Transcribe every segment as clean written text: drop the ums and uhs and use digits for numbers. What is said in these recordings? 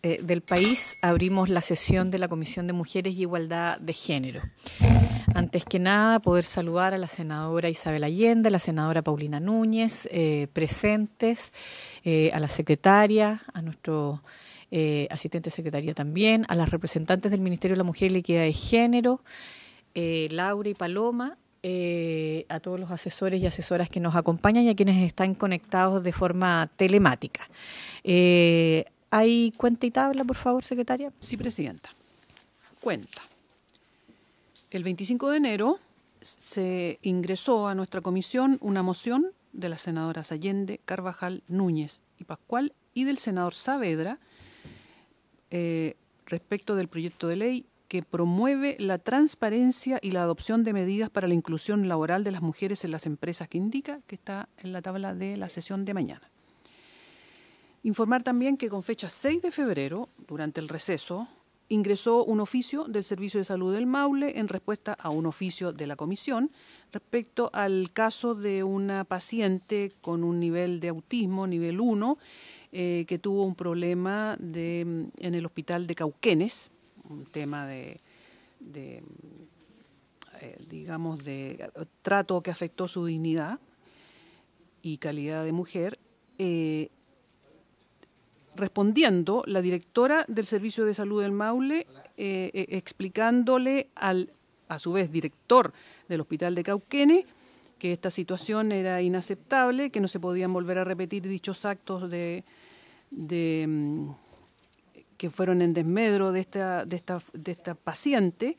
del país, abrimos la sesión de la Comisión de Mujeres y Igualdad de Género. Antes que nada, poder saludar a la senadora Isabel Allende, a la senadora Paulina Núñez, presentes, a la secretaria, a nuestro asistente secretaria también, a las representantes del Ministerio de la Mujer y la Equidad de Género, Laura y Paloma, a todos los asesores y asesoras que nos acompañan y a quienes están conectados de forma telemática. ¿Hay cuenta y tabla, por favor, secretaria? Sí, presidenta. Cuenta. El 25 de enero se ingresó a nuestra comisión una moción de las senadoras Allende, Carvajal, Núñez y Pascual y del senador Saavedra respecto del proyecto de ley que promueve la transparencia y la adopción de medidas para la inclusión laboral de las mujeres en las empresas, que indica que está en la tabla de la sesión de mañana. Informar también que con fecha 6 de febrero, durante el receso, ingresó un oficio del Servicio de Salud del Maule en respuesta a un oficio de la comisión respecto al caso de una paciente con un nivel de autismo, nivel 1, que tuvo un problema en el hospital de Cauquenes, un tema de trato que afectó su dignidad y calidad de mujer. Respondiendo, la directora del Servicio de Salud del Maule, explicándole a su vez, director del Hospital de Cauquenes, que esta situación era inaceptable, que no se podían volver a repetir dichos actos que fueron en desmedro de esta paciente,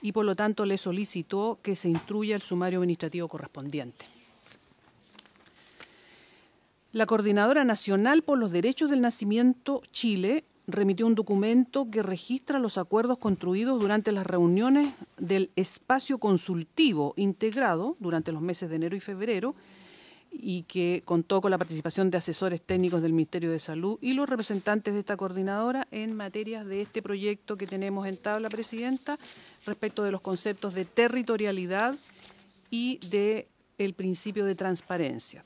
y por lo tanto le solicitó que se instruya el sumario administrativo correspondiente. La Coordinadora Nacional por los Derechos del Nacimiento, Chile, remitió un documento que registra los acuerdos construidos durante las reuniones del espacio consultivo integrado durante los meses de enero y febrero, y que contó con la participación de asesores técnicos del Ministerio de Salud y los representantes de esta coordinadora en materias de este proyecto que tenemos en tabla, presidenta, respecto de los conceptos de territorialidad y del principio de transparencia.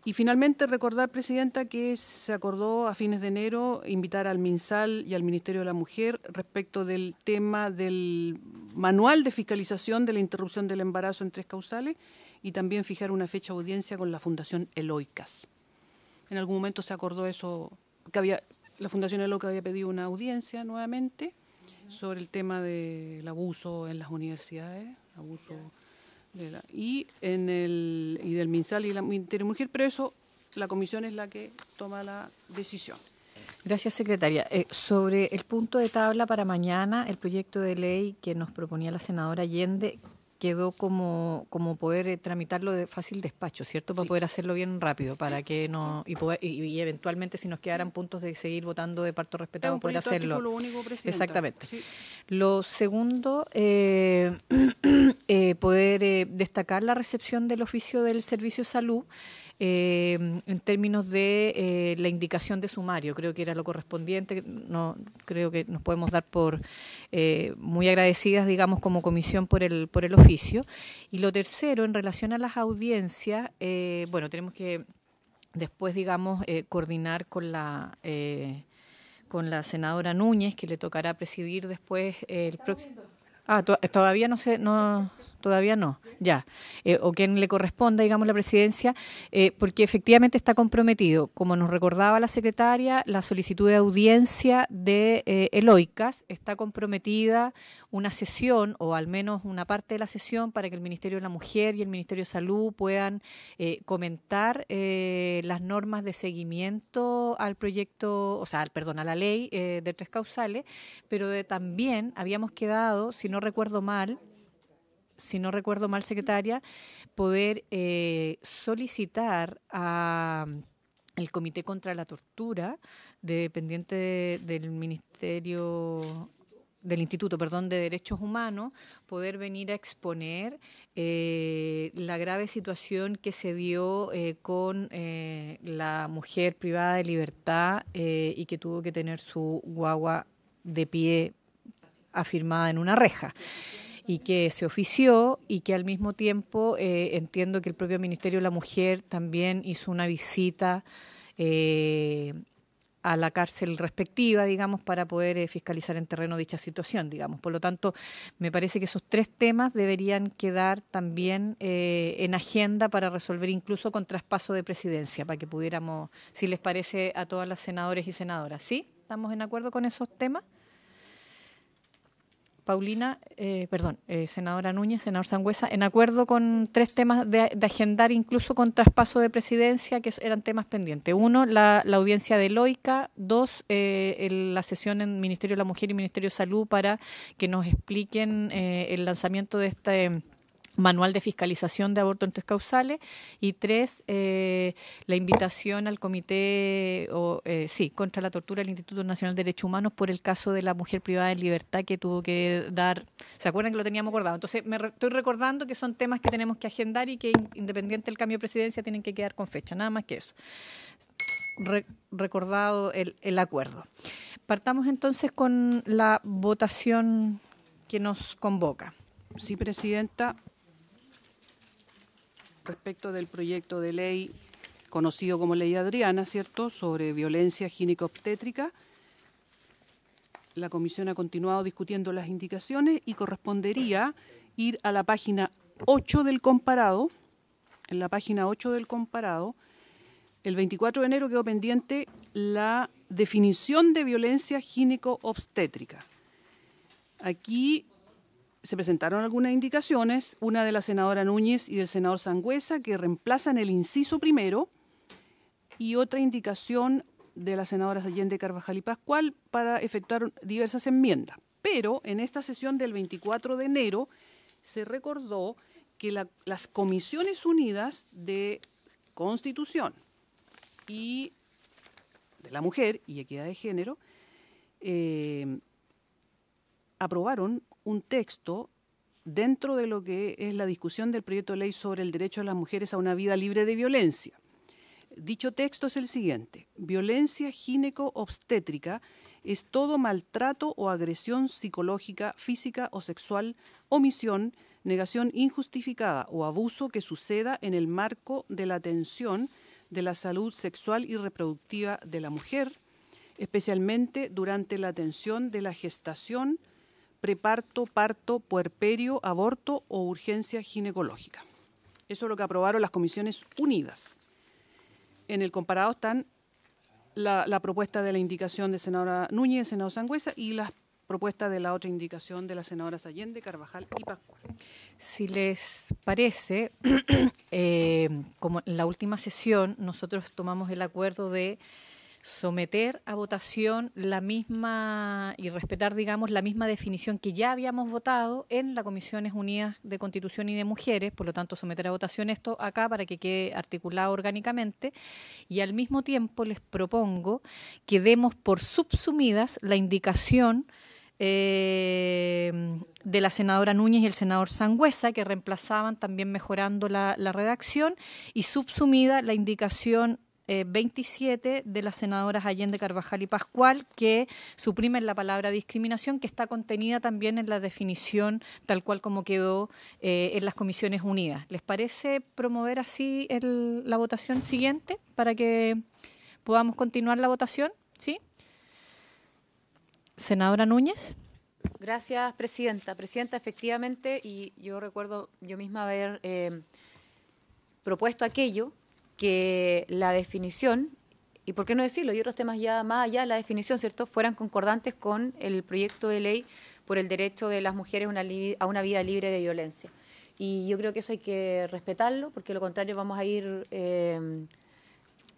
Y finalmente recordar, presidenta, que se acordó a fines de enero invitar al MinSal y al Ministerio de la Mujer respecto del tema del manual de fiscalización de la interrupción del embarazo en 3 causales, y también fijar una fecha de audiencia con la Fundación Eloicas. En algún momento se acordó eso, que la Fundación Eloicas había pedido una audiencia nuevamente sobre el tema del abuso en las universidades, y del MinSal y la Ministerio de Mujer, pero eso la comisión es la que toma la decisión. Gracias, secretaria. Sobre el punto de tabla para mañana, el proyecto de ley que nos proponía la senadora Allende quedó como poder tramitarlo de fácil despacho, ¿cierto? Para poder hacerlo bien rápido, para que no y eventualmente, si nos quedaran puntos de seguir votando de parto respetado, poder hacerlo. Artículo único, presidenta. Exactamente. Sí. Lo segundo, poder destacar la recepción del oficio del Servicio de Salud en términos de la indicación de sumario. Creo que era lo correspondiente. No creo que nos podemos dar por muy agradecidas, digamos, como comisión por el oficio. Y lo tercero, en relación a las audiencias, tenemos que después, digamos, coordinar con la senadora Núñez, que le tocará presidir después el próximo. Todavía no sé, todavía no, ya. O quien le corresponda, digamos, la presidencia, porque efectivamente está comprometido, como nos recordaba la secretaria, la solicitud de audiencia de Eloicas, está comprometida una sesión, o al menos una parte de la sesión, para que el Ministerio de la Mujer y el Ministerio de Salud puedan comentar las normas de seguimiento al proyecto, a la ley de 3 causales, pero también habíamos quedado, si no recuerdo mal, secretaria, poder solicitar a el Comité contra la Tortura, dependiente del Instituto de Derechos Humanos, poder venir a exponer la grave situación que se dio con la mujer privada de libertad y que tuvo que tener su guagua de pie afirmada en una reja, y que se ofició, y que al mismo tiempo entiendo que el propio Ministerio de la Mujer también hizo una visita a la cárcel respectiva, digamos, para poder fiscalizar en terreno dicha situación, digamos. Por lo tanto, me parece que esos 3 temas deberían quedar también en agenda para resolver incluso con traspaso de presidencia, para que pudiéramos, si les parece a todas las senadores y senadoras. ¿Sí? ¿Estamos en acuerdo con esos temas? Paulina, senadora Núñez, senador Sangüesa, en acuerdo con 3 temas de agendar incluso con traspaso de presidencia, que eran temas pendientes. 1, la audiencia de Loica. 2, la sesión en Ministerio de la Mujer y Ministerio de Salud para que nos expliquen el lanzamiento de este manual de fiscalización de aborto en 3 causales. Y 3, la invitación al comité contra la tortura del Instituto Nacional de Derechos Humanos por el caso de la mujer privada de libertad que tuvo que dar. ¿Se acuerdan que lo teníamos acordado? Entonces estoy recordando que son temas que tenemos que agendar y que independiente del cambio de presidencia tienen que quedar con fecha, nada más que eso. Recordado el acuerdo. Partamos entonces con la votación que nos convoca. Sí, Presidenta. Respecto del proyecto de ley conocido como Ley Adriana, ¿cierto?, sobre violencia gineco-obstétrica, la Comisión ha continuado discutiendo las indicaciones y correspondería ir a la página 8 del comparado. En la página 8 del comparado, el 24 de enero quedó pendiente la definición de violencia gineco-obstétrica. Aquí se presentaron algunas indicaciones, una de la senadora Núñez y del senador Sangüesa, que reemplazan el inciso primero, y otra indicación de las senadoras Allende, Carvajal y Pascual para efectuar diversas enmiendas. Pero en esta sesión del 24 de enero se recordó que las Comisiones Unidas de Constitución y de la Mujer y Equidad de Género aprobaron un texto dentro de lo que es la discusión del proyecto de ley sobre el derecho de las mujeres a una vida libre de violencia. Dicho texto es el siguiente: violencia gineco-obstétrica es todo maltrato o agresión psicológica, física o sexual, omisión, negación injustificada o abuso que suceda en el marco de la atención de la salud sexual y reproductiva de la mujer, especialmente durante la atención de la gestación, preparto, parto, puerperio, aborto o urgencia ginecológica. Eso es lo que aprobaron las Comisiones Unidas. En el comparado están la propuesta de la indicación de senadora Núñez, senador Sangüesa, y las propuestas de la otra indicación de las senadoras Allende, Carvajal y Pascual. Si les parece, como en la última sesión nosotros tomamos el acuerdo de someter a votación la misma y respetar, digamos, la misma definición que ya habíamos votado en las Comisiones Unidas de Constitución y de Mujeres, por lo tanto someter a votación esto acá para que quede articulado orgánicamente, y al mismo tiempo les propongo que demos por subsumidas la indicación de la senadora Núñez y el senador Sangüesa, que reemplazaban también mejorando la redacción, y subsumida la indicación 27 de las senadoras Allende, Carvajal y Pascual, que suprimen la palabra discriminación, que está contenida también en la definición tal cual como quedó en las Comisiones Unidas. ¿Les parece promover así la votación siguiente para que podamos continuar la votación? ¿Sí? Senadora Núñez. Gracias, Presidenta. Presidenta, efectivamente, y yo recuerdo yo misma haber propuesto aquello, que la definición, y por qué no decirlo, y otros temas ya más allá de la definición, ¿cierto?, fueran concordantes con el proyecto de ley por el derecho de las mujeres a una vida libre de violencia. Y yo creo que eso hay que respetarlo, porque de lo contrario vamos a ir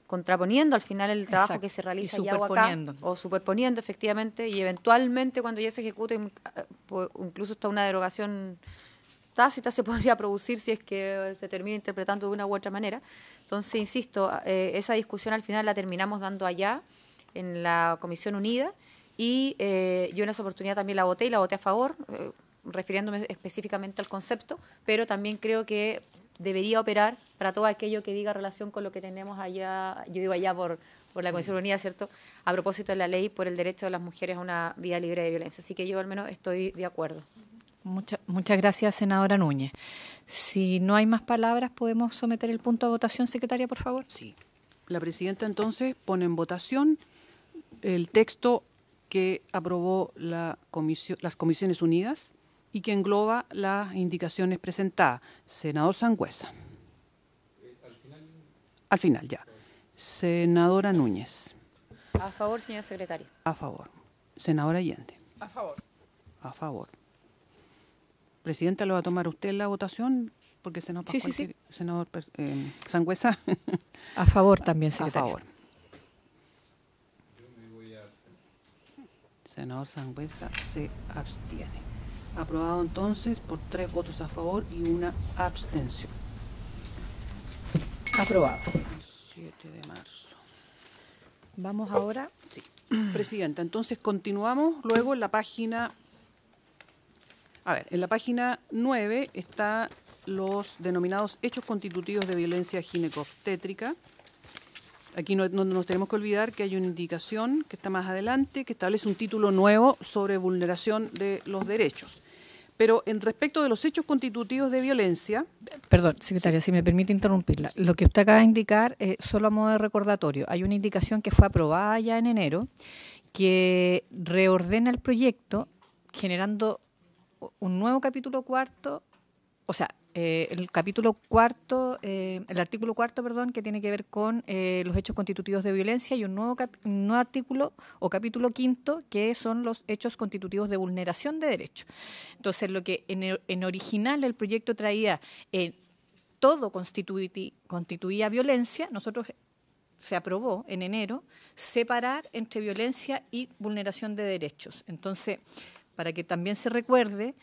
contraponiendo al final el trabajo que se realiza ya o acá, o superponiendo efectivamente, y eventualmente cuando ya se ejecute, incluso está una derogación tácita se podría producir si es que se termina interpretando de una u otra manera. Entonces, insisto, esa discusión al final la terminamos dando allá, en la Comisión Unida, y yo en esa oportunidad también la voté y la voté a favor, refiriéndome específicamente al concepto, pero también creo que debería operar para todo aquello que diga relación con lo que tenemos allá, yo digo allá por la Comisión Unida, ¿cierto?, a propósito de la ley por el derecho de las mujeres a una vida libre de violencia. Así que yo al menos estoy de acuerdo. Muchas gracias, senadora Núñez. Si no hay más palabras, ¿podemos someter el punto a votación, secretaria, por favor? Sí. La presidenta entonces pone en votación el texto que aprobó las Comisiones Unidas y que engloba las indicaciones presentadas. Senador Sangüesa. Al final, ya. Senadora Núñez. A favor, señora secretaria. A favor. Senadora Allende. A favor. A favor. Presidenta, ¿lo va a tomar usted la votación? Porque senador Pascual, sí. Senador Sangüesa. A favor también, secretaria. A favor. Senador Sangüesa se abstiene. Aprobado entonces por 3 votos a favor y 1 abstención. Aprobado. 7 de marzo. Vamos ahora. Sí. Presidenta, entonces continuamos luego en la página... A ver, en la página 9 está los denominados hechos constitutivos de violencia ginecobstétrica. Aquí no nos tenemos que olvidar que hay una indicación que está más adelante que establece un título nuevo sobre vulneración de los derechos. Pero en respecto de los hechos constitutivos de violencia... Perdón, secretaria, si me permite interrumpirla. Lo que usted acaba de indicar, solo a modo de recordatorio, hay una indicación que fue aprobada ya en enero que reordena el proyecto generando un nuevo capítulo cuarto, o sea, el capítulo cuarto, el artículo cuarto, perdón, que tiene que ver con los hechos constitutivos de violencia y un nuevo artículo o capítulo quinto que son los hechos constitutivos de vulneración de derechos. Entonces, lo que en original el proyecto traía todo constituía violencia, nosotros se aprobó en enero separar entre violencia y vulneración de derechos. Entonces, para que también se recuerde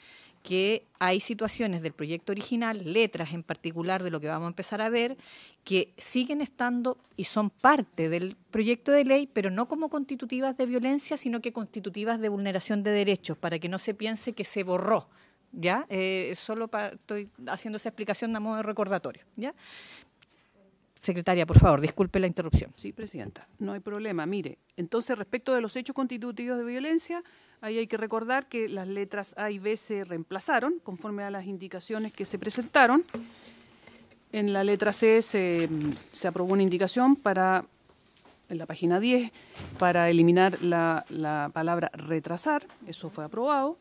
que hay situaciones del proyecto original, letras en particular de lo que vamos a empezar a ver, que siguen estando y son parte del proyecto de ley, pero no como constitutivas de violencia, sino que constitutivas de vulneración de derechos, para que no se piense que se borró, ¿ya? Estoy haciendo esa explicación a modo de recordatorio, ¿ya? Secretaria, por favor, disculpe la interrupción. Sí, Presidenta, no hay problema. Mire, entonces respecto de los hechos constitutivos de violencia, ahí hay que recordar que las letras A y B se reemplazaron conforme a las indicaciones que se presentaron. En la letra C se aprobó una indicación en la página 10, para eliminar la palabra retrasar. Eso fue aprobado.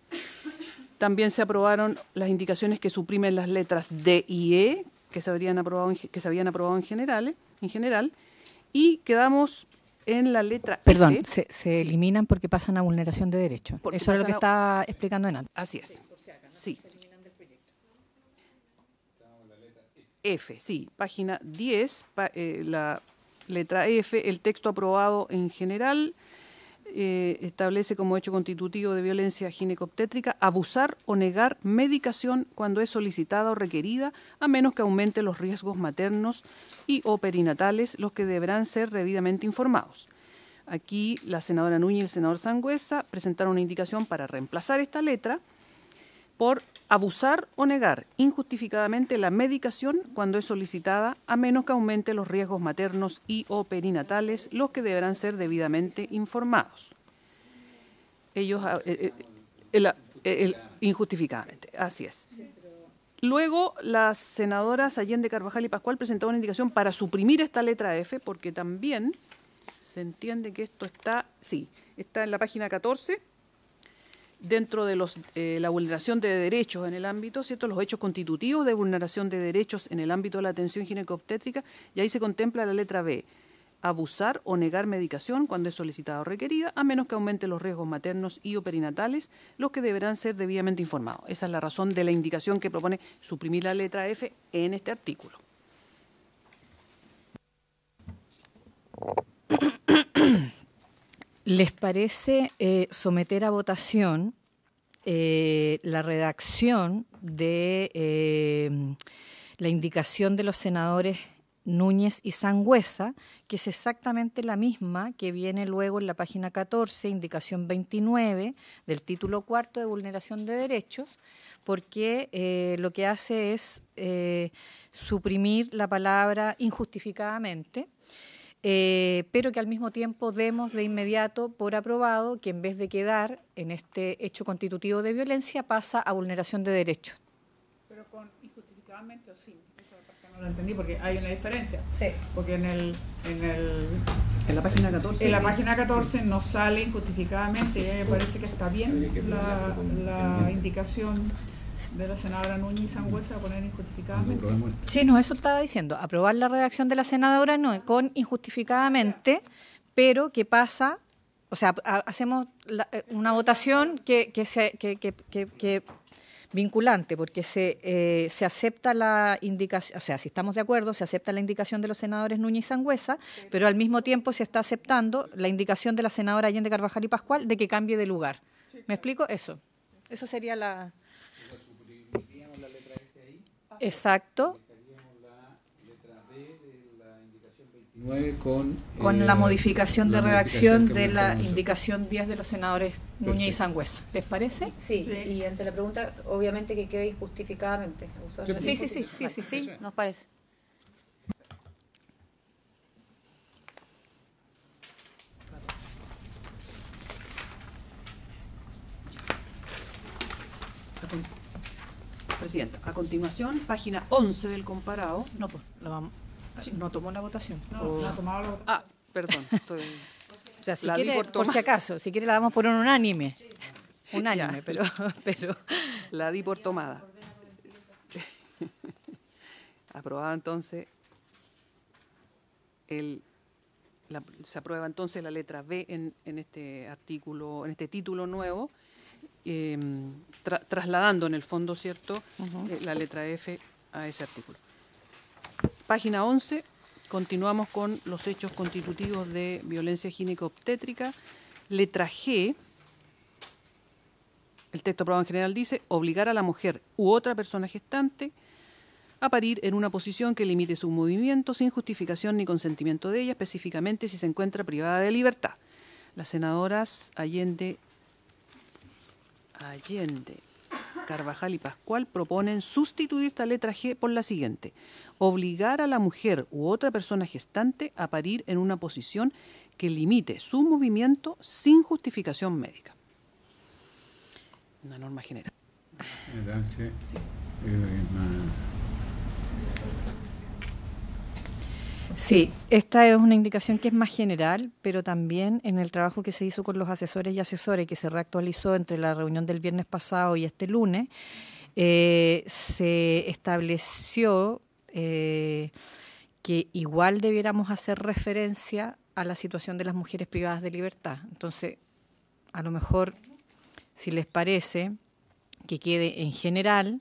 También se aprobaron las indicaciones que suprimen las letras D y E, que se habían aprobado en general, y quedamos en la letra Perdón, F. se eliminan porque pasan a vulneración de derechos. Eso es lo que estaba explicando en antes. Así es. Sí. F, sí, página 10, la letra F, el texto aprobado en general establece como hecho constitutivo de violencia ginecobstétrica abusar o negar medicación cuando es solicitada o requerida, a menos que aumente los riesgos maternos y o perinatales, los que deberán ser debidamente informados. Aquí la senadora Núñez y el senador Sangüesa presentaron una indicación para reemplazar esta letra por abusar o negar injustificadamente la medicación cuando es solicitada, a menos que aumente los riesgos maternos y o perinatales, los que deberán ser debidamente informados. Ellos, injustificadamente, así es. Luego, las senadoras Allende, Carvajal y Pascual presentaron una indicación para suprimir esta letra F, porque también se entiende que esto está en la página 14, dentro de la vulneración de derechos en el ámbito, ¿cierto? Los hechos constitutivos de vulneración de derechos en el ámbito de la atención ginecobstétrica, y ahí se contempla la letra B, abusar o negar medicación cuando es solicitada o requerida, a menos que aumente los riesgos maternos y o perinatales, los que deberán ser debidamente informados. Esa es la razón de la indicación que propone suprimir la letra F en este artículo. ¿Les parece someter a votación la redacción de la indicación de los senadores Núñez y Sangüesa, que es exactamente la misma que viene luego en la página 14, indicación 29 del título cuarto de vulneración de derechos, porque lo que hace es suprimir la palabra injustificadamente, pero que al mismo tiempo demos de inmediato por aprobado que en vez de quedar en este hecho constitutivo de violencia pasa a vulneración de derechos. Pero con injustificadamente o sin, esa parte no lo entendí porque hay una diferencia. Sí. Porque en el En la página 14. En la página 14 no sale injustificadamente, y a mí me parece que está bien la indicación de la senadora Núñez Sangüesa a poner injustificadamente. Sí, no, eso estaba diciendo, aprobar la redacción de la senadora no con injustificadamente, pero ¿qué pasa? O sea, hacemos una votación que vinculante, porque se acepta la indicación, o sea, si estamos de acuerdo, se acepta la indicación de los senadores Núñez y Sangüesa, pero al mismo tiempo se está aceptando la indicación de la senadora Allende Carvajal y Pascual de que cambie de lugar. ¿Me explico? Eso sería la... Exacto. Con la modificación de redacción de la indicación 10 de los senadores Núñez y Sangüesa. ¿Les parece? Sí, y ante la pregunta, obviamente que quede injustificadamente. Sí, nos parece. Presidenta, a continuación, página 11 del comparado. No, pues, no tomó la votación. No ha tomado la votación. Ah, perdón. O sea, si quiere, por si acaso, si quiere la damos por un unánime. Unánime, pero... La di por tomada. Aprobada entonces se aprueba entonces la letra B en este artículo, en este título nuevo, trasladando en el fondo, ¿cierto?, la letra F a ese artículo. Página 11, continuamos con los hechos constitutivos de violencia gineco-obstétrica. Letra G, el texto aprobado en general dice: obligar a la mujer u otra persona gestante a parir en una posición que limite su movimiento sin justificación ni consentimiento de ella, específicamente si se encuentra privada de libertad. Las senadoras Allende, Carvajal y Pascual proponen sustituir esta letra G por la siguiente: obligar a la mujer u otra persona gestante a parir en una posición que limite su movimiento sin justificación médica. Una norma general. Sí, esta es una indicación que es más general, pero también en el trabajo que se hizo con los asesores y asesoras, que se reactualizó entre la reunión del viernes pasado y este lunes, se estableció que igual debiéramos hacer referencia a la situación de las mujeres privadas de libertad. Entonces, a lo mejor, si les parece, que quede en general,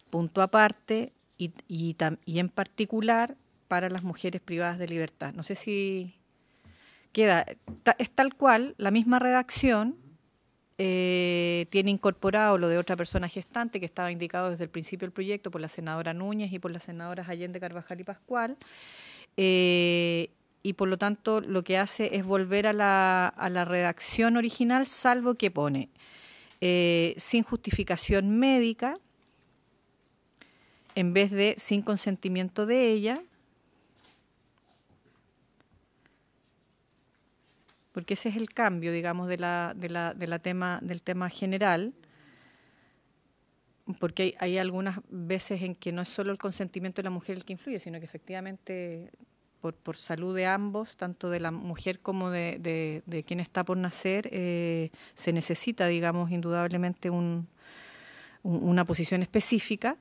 punto aparte, y en particular para las mujeres privadas de libertad. No sé si queda, es tal cual, la misma redacción, tiene incorporado lo de otra persona gestante que estaba indicado desde el principio del proyecto por la senadora Núñez y por las senadoras Allende, Carvajal y Pascual, y por lo tanto lo que hace es volver a la redacción original, salvo que pone sin justificación médica en vez de sin consentimiento de ella, porque ese es el cambio, digamos, del tema general, porque hay algunas veces en que no es solo el consentimiento de la mujer el que influye, sino que efectivamente por salud de ambos, tanto de la mujer como de quien está por nacer, se necesita, digamos, indudablemente una posición específica,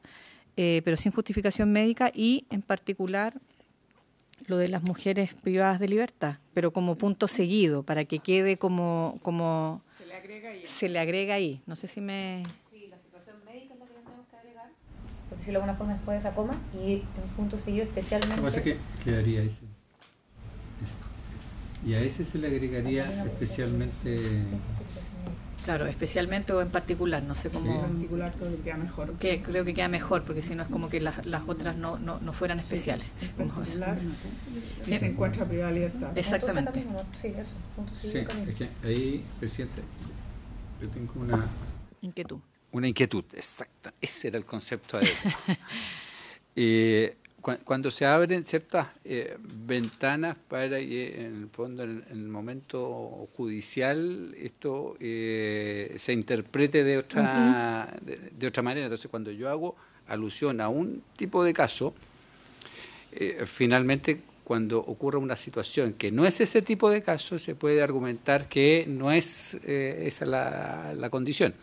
pero sin justificación médica, y en particular lo de las mujeres privadas de libertad, pero como punto seguido, para que quede como se le agrega ahí. No sé si me... Sí, la situación médica es la que tenemos que agregar, por decirlo de alguna forma, después de esa coma, y en punto seguido especialmente... Lo que pasa es que quedaría ese. Y a ese se le agregaría especialmente... Claro, especialmente o en particular, no sé cómo... En particular creo que queda mejor. Creo que queda mejor, porque si no es como que las otras no fueran especiales. Sí, Sí, como eso. si se encuentra privada de libertad. Exactamente. Sí, eso, punto Sí, seguido también. es que ahí, presidente, yo tengo una Inquietud. inquietud, exacta. Ese era el concepto de cuando se abren ciertas ventanas para que, en el fondo, en el momento judicial, esto se interprete de otra manera. Entonces, cuando yo hago alusión a un tipo de caso, finalmente, cuando ocurra una situación que no es ese tipo de casos, se puede argumentar que no es esa la condición.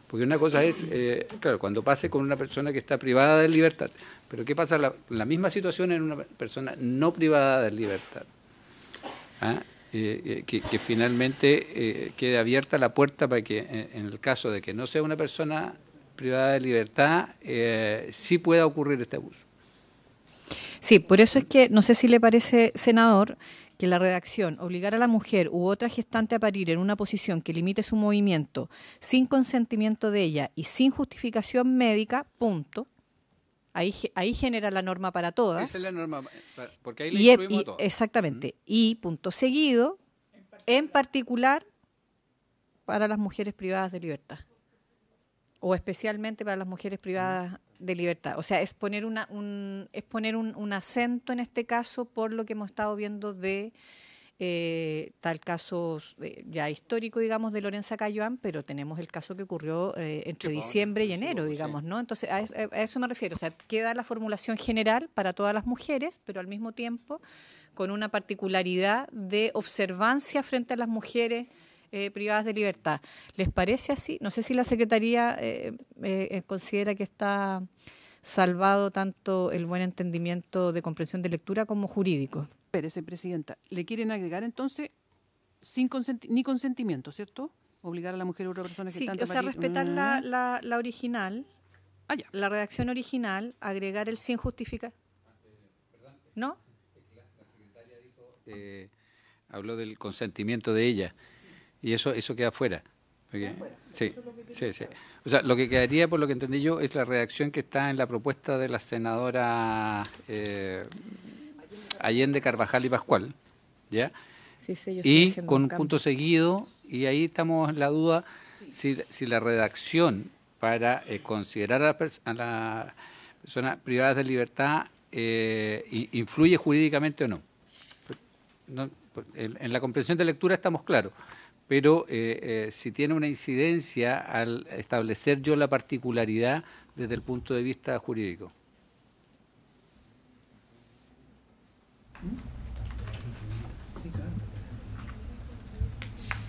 Porque una cosa es, claro, cuando pase con una persona que está privada de libertad, pero ¿qué pasa la misma situación en una persona no privada de libertad? ¿Ah? Que finalmente quede abierta la puerta para que en el caso de que no sea una persona privada de libertad, sí pueda ocurrir este abuso. Sí, por eso es que, no sé si le parece, senador, que la redacción obligar a la mujer u otra gestante a parir en una posición que limite su movimiento sin consentimiento de ella y sin justificación médica, punto. Ahí genera la norma para todas. Esa es la norma, porque ahí le incluimos a todas. Exactamente. Y punto seguido, en particular para las mujeres privadas de libertad. O especialmente para las mujeres privadas de libertad. O sea, es poner un acento en este caso por lo que hemos estado viendo de tal caso ya histórico, digamos, de Lorenza Cayoán, pero tenemos el caso que ocurrió entre diciembre y enero, digamos, ¿no? Entonces, a eso me refiero. O sea, queda la formulación general para todas las mujeres, pero al mismo tiempo con una particularidad de observancia frente a las mujeres privadas de libertad. ¿Les parece así? No sé si la Secretaría considera que está salvado tanto el buen entendimiento de comprensión de lectura como jurídico. Espérese, Presidenta. ¿Le quieren agregar entonces sin ni consentimiento, ¿cierto? Obligar a la mujer o otra persona que sí, tanto o sea, respetar la original, la redacción original, agregar el sin justificar. ¿No? La secretaria dijo, habló del consentimiento de ella. Y eso queda fuera. Sí. O sea, lo que quedaría, por lo que entendí yo, es la redacción que está en la propuesta de la senadora Allende, Carvajal y Pascual, ¿ya? Sí, y con un punto seguido, y ahí estamos en la duda si la redacción para considerar a la persona privada de libertad influye jurídicamente o no. En la comprensión de lectura estamos claros. Pero si tiene una incidencia al establecer yo la particularidad desde el punto de vista jurídico.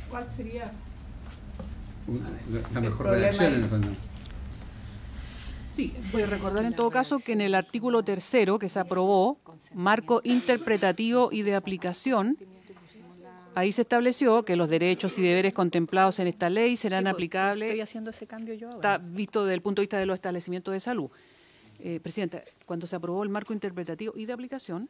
¿Cuál sería la mejor redacción en el fondo? Sí, voy a recordar en todo caso que en el artículo 3º que se aprobó, marco interpretativo y de aplicación, ahí se estableció que los derechos y deberes contemplados en esta ley serán aplicables. Estoy haciendo ese cambio yo ahora. Está visto desde el punto de vista de los establecimientos de salud. Presidenta, cuando se aprobó el marco interpretativo y de aplicación,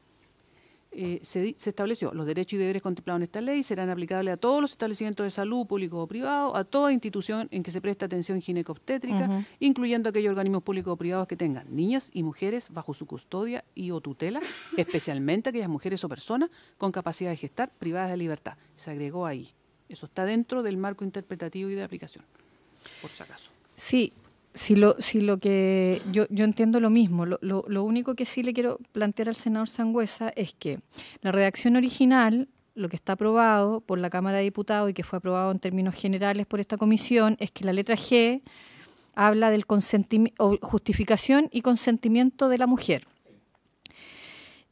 se estableció los derechos y deberes contemplados en esta ley serán aplicables a todos los establecimientos de salud, públicos o privados, a toda institución en que se preste atención gineco-obstétrica, incluyendo aquellos organismos públicos o privados que tengan niñas y mujeres bajo su custodia y o tutela, especialmente aquellas mujeres o personas con capacidad de gestar privadas de libertad. Se agregó ahí. Eso está dentro del marco interpretativo y de aplicación, por si acaso. Sí. Si lo que yo entiendo lo mismo, lo único que sí le quiero plantear al senador Sangüesa es que la redacción original, lo que está aprobado por la Cámara de Diputados y que fue aprobado en términos generales por esta comisión, es que la letra G habla del justificación y consentimiento de la mujer.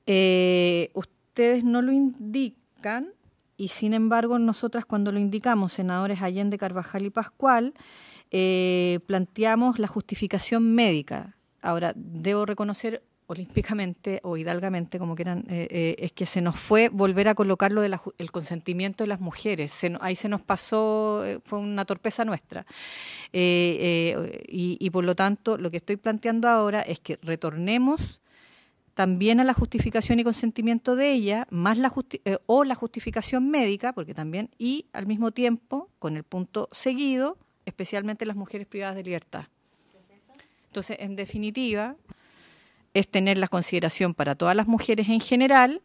Ustedes no lo indican y sin embargo nosotras cuando lo indicamos, senadores Allende, Carvajal y Pascual, planteamos la justificación médica. Ahora, debo reconocer olímpicamente o hidalgamente, como quieran, es que se nos fue volver a colocar lo del consentimiento de las mujeres. Ahí se nos pasó, fue una torpeza nuestra. Y por lo tanto, lo que estoy planteando ahora es que retornemos también a la justificación y consentimiento de ella, más la justificación médica, porque también, y al mismo tiempo, con el punto seguido, especialmente las mujeres privadas de libertad. Entonces, en definitiva, es tener la consideración para todas las mujeres en general,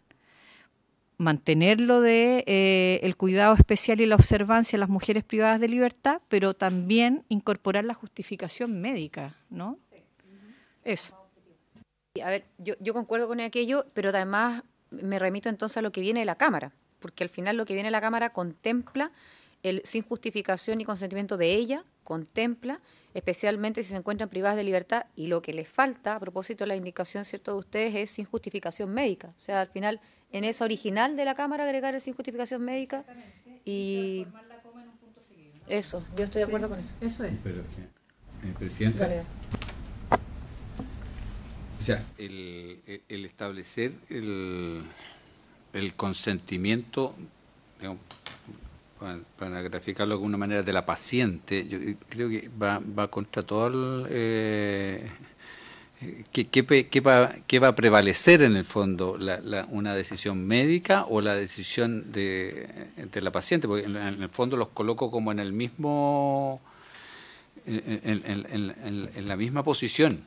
mantenerlo de el cuidado especial y la observancia a las mujeres privadas de libertad, pero también incorporar la justificación médica, ¿no? Sí. Eso. A ver, yo concuerdo con aquello, pero además me remito entonces a lo que viene de la Cámara, porque al final lo que viene de la Cámara contempla el sin justificación y consentimiento de ella contempla, especialmente si se encuentran privadas de libertad, y lo que les falta, a propósito de la indicación, ¿cierto?, de ustedes, es sin justificación médica. O sea, al final, en esa original de la Cámara agregar el sin justificación médica y eso, yo estoy de acuerdo con eso. Eso es. Pero es que, Presidenta, o sea, el establecer el consentimiento, digamos, para graficarlo de alguna manera, de la paciente, yo creo que va contra todo el... ¿Qué va a prevalecer en el fondo? ¿Una decisión médica o la decisión de la paciente? Porque en el fondo los coloco como en el mismo... en la misma posición.